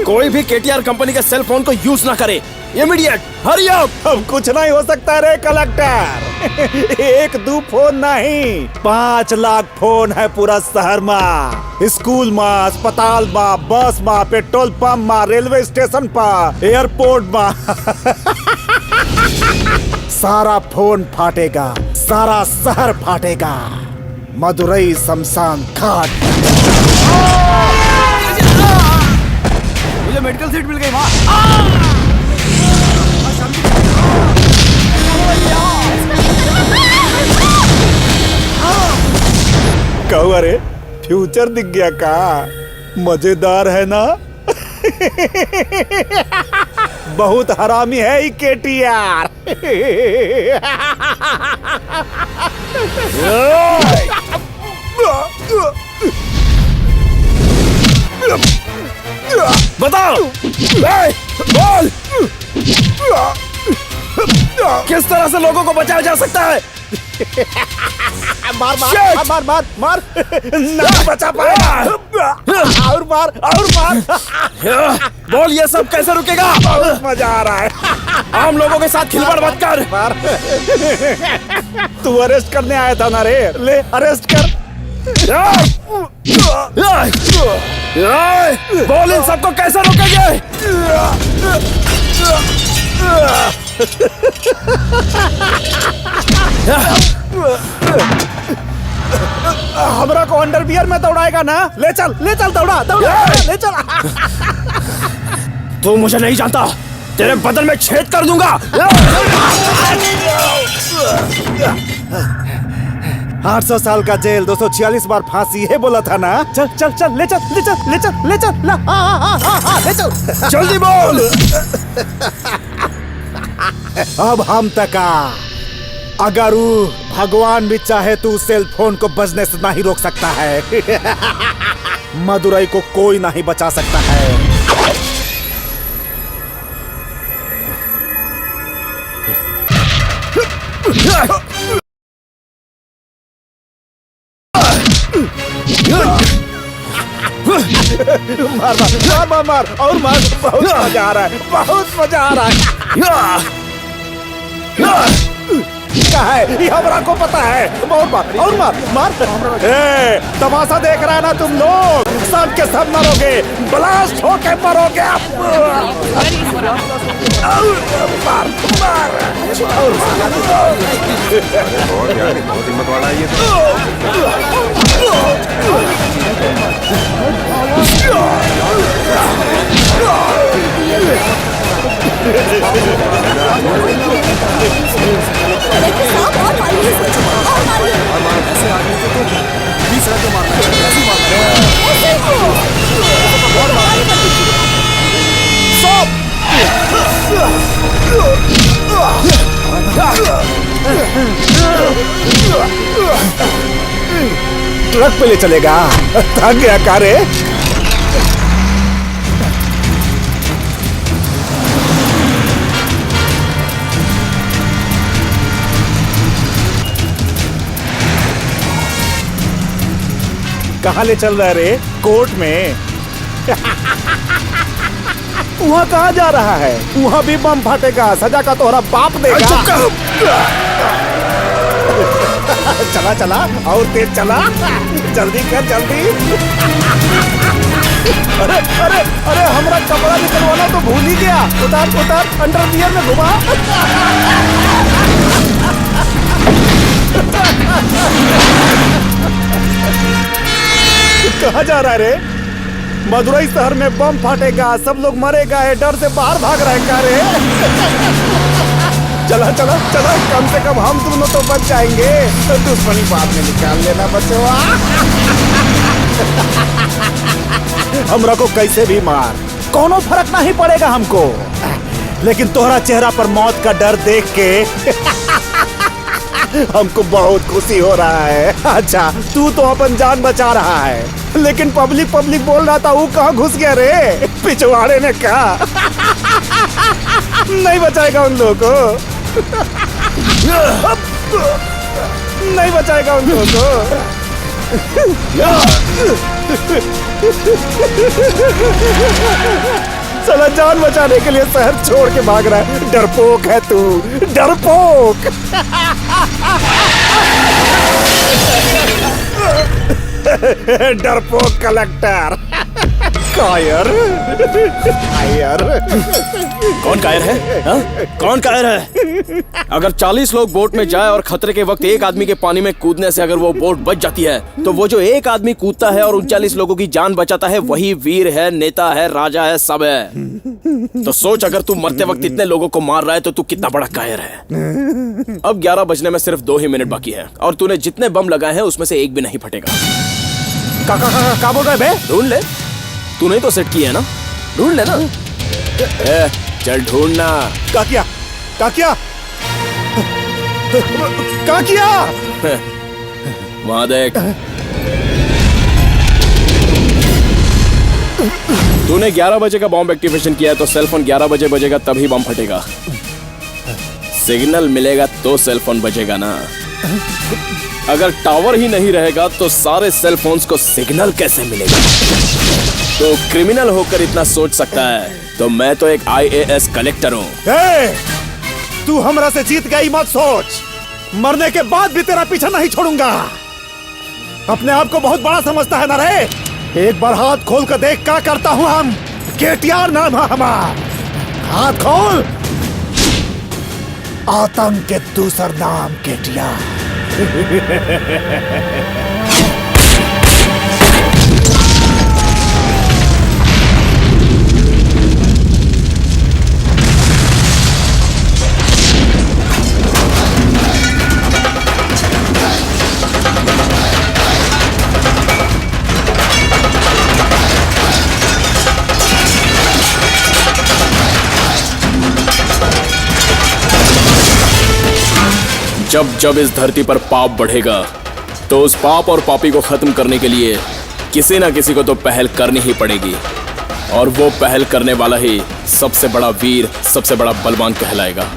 कोई भी केटीआर कंपनी के सेल फोन को यूज ना करे। Immediate, hurry up! अब कुछ नहीं हो सकता रे कलेक्टर। 1-2 फोन नहीं, 5 लाख फोन है पूरा शहर में। स्कूल में, अस्पताल में, बस में, पेट्रोल पंप में, रेलवे स्टेशन पर, एयरपोर्ट में। सारा फोन फाटेगा, सारा शहर फाटेगा। मदुरई शमशान घाट। मुझे मेडिकल सीट मिल गई वहाँ। कहू अरे फ्यूचर दिख गया का? मजेदार है ना? बहुत हरामी है ये केटीआर। बताओ, बोल, किस तरह से लोगों को बचाया जा सकता है? मार मार मार मार मार नहीं बचा पाएगा। और मार बोल ये सब कैसे रुकेगा? बहुत मजा आ रहा है। आम लोगों के साथ खिलवाड़ मत कर। तू अरेस्ट करने आया था ना रे, ले अरेस्ट कर। बोल इन सबको कैसे रोकेंगे? हमरा को अंडरवियर में दौड़ाएगा ना? ले चल दौड़ा ले चल। तू मुझे नहीं जानता, तेरे बदन में छेद कर दूंगा। 800 साल का जेल, 246 बार फांसी, है बोला था ना? चल ले चल ले चल जल्दी बोल। अब हम तक अगर भगवान भी चाहे तो सेल फोन को बजने से नहीं रोक सकता है। मदुरई को कोई नहीं बचा सकता है। मार और मार। बहुत मजा आ रहा है, बहुत मजा आ रहा है। क्या है ये हमरा को पता है। और मार। ए, तमाशा देख रहा है ना तुम लोग? सब के सब मरोगे, ब्लास्ट होके मरोगे। मार बहुत हिम्मत वाला है ये ट्रक पे ले चलेगा। थक गया कारे। कहाँ ले चल रहा है रे? कोर्ट में। वहाँ कहाँ जा रहा है? वहाँ भी बम फटेगा, सजा का तोहरा बाप देगा। चला और तेज चला। जल्दी कर जल्दी। अरे हमरा कपड़ा निकलवाना तो भूल ही गया। उतार अंडरवियर में घुमा। कहाँ जा रहा है रे? मदुरई शहर में बम फटेगा, सब लोग मरेगा, है डर से बाहर भाग रहा है। क्या रे? चला कम से कम हम दोनों तो बच जाएंगे। तो दुश्मनी बाद में निकाल लेना बच्चों। हमरा को कैसे भी मार, कोनो फर्क नहीं पड़ेगा हमको। लेकिन तोहरा चेहरा पर मौत का डर देख के हमको बहुत खुशी हो रहा है। अच्छा तू तो अपन जान बचा रहा है, लेकिन पब्लिक बोल रहा था वो कहाँ घुस गया रे? पिछवाड़े में कहा नहीं बचाएगा उन लोगों को। नहीं बचाएगा उन लोगों को। साला जान बचाने के लिए शहर छोड़ के भाग रहा है। डरपोक है तू, डरपोक। डरपोक कलेक्टर। कायर। कौन कायर है? हा? कौन कायर है? अगर 40 लोग बोट में जाए और खतरे के वक्त एक आदमी के पानी में कूदने से अगर वो बोट बच जाती है, तो वो जो एक आदमी कूदता है और 39 लोगों की जान बचाता है, वही वीर है, नेता है, राजा है, सब है। तो सोच, अगर तू मरते वक्त इतने लोगों को मार रहा है तो तू कितना बड़ा कायर है। अब 11 बजने में सिर्फ 2 ही मिनट बाकी है और तूने जितने बम लगाए हैं उसमें से एक भी नहीं फटेगा। क्या बोल रहा है बे? ढूंढ ले, तूने तो सेट किया है ना, ढूंढ ले ना। चल ढूंढना। क्या किया? वहां देख। तूने 11 बजे का बॉम्ब एक्टिवेशन किया है तो सेल फोन 11 बजे बजेगा, तभी बम फटेगा। सिग्नल मिलेगा तो सेल फोन बजेगा ना। अगर टावर ही नहीं रहेगा तो सारे सेल फोन्स को सिग्नल कैसे मिलेगा? तो क्रिमिनल होकर इतना सोच सकता है तो मैं तो एक IAS कलेक्टर हूँ। तू हमरा से जीत गई मत सोच, मरने के बाद भी तेरा पीछा नहीं छोड़ूंगा। अपने आप को बहुत बड़ा समझता है ना रे? एक बार हाथ खोल कर देख क्या करता हूँ हम। KTR नाम है हमारा, हाथ खोल। आतंक के दूसर नाम KTR। जब जब इस धरती पर पाप बढ़ेगा तो उस पाप और पापी को खत्म करने के लिए किसी ना किसी को तो पहल करनी ही पड़ेगी, और वो पहल करने वाला ही सबसे बड़ा वीर, सबसे बड़ा बलवान कहलाएगा।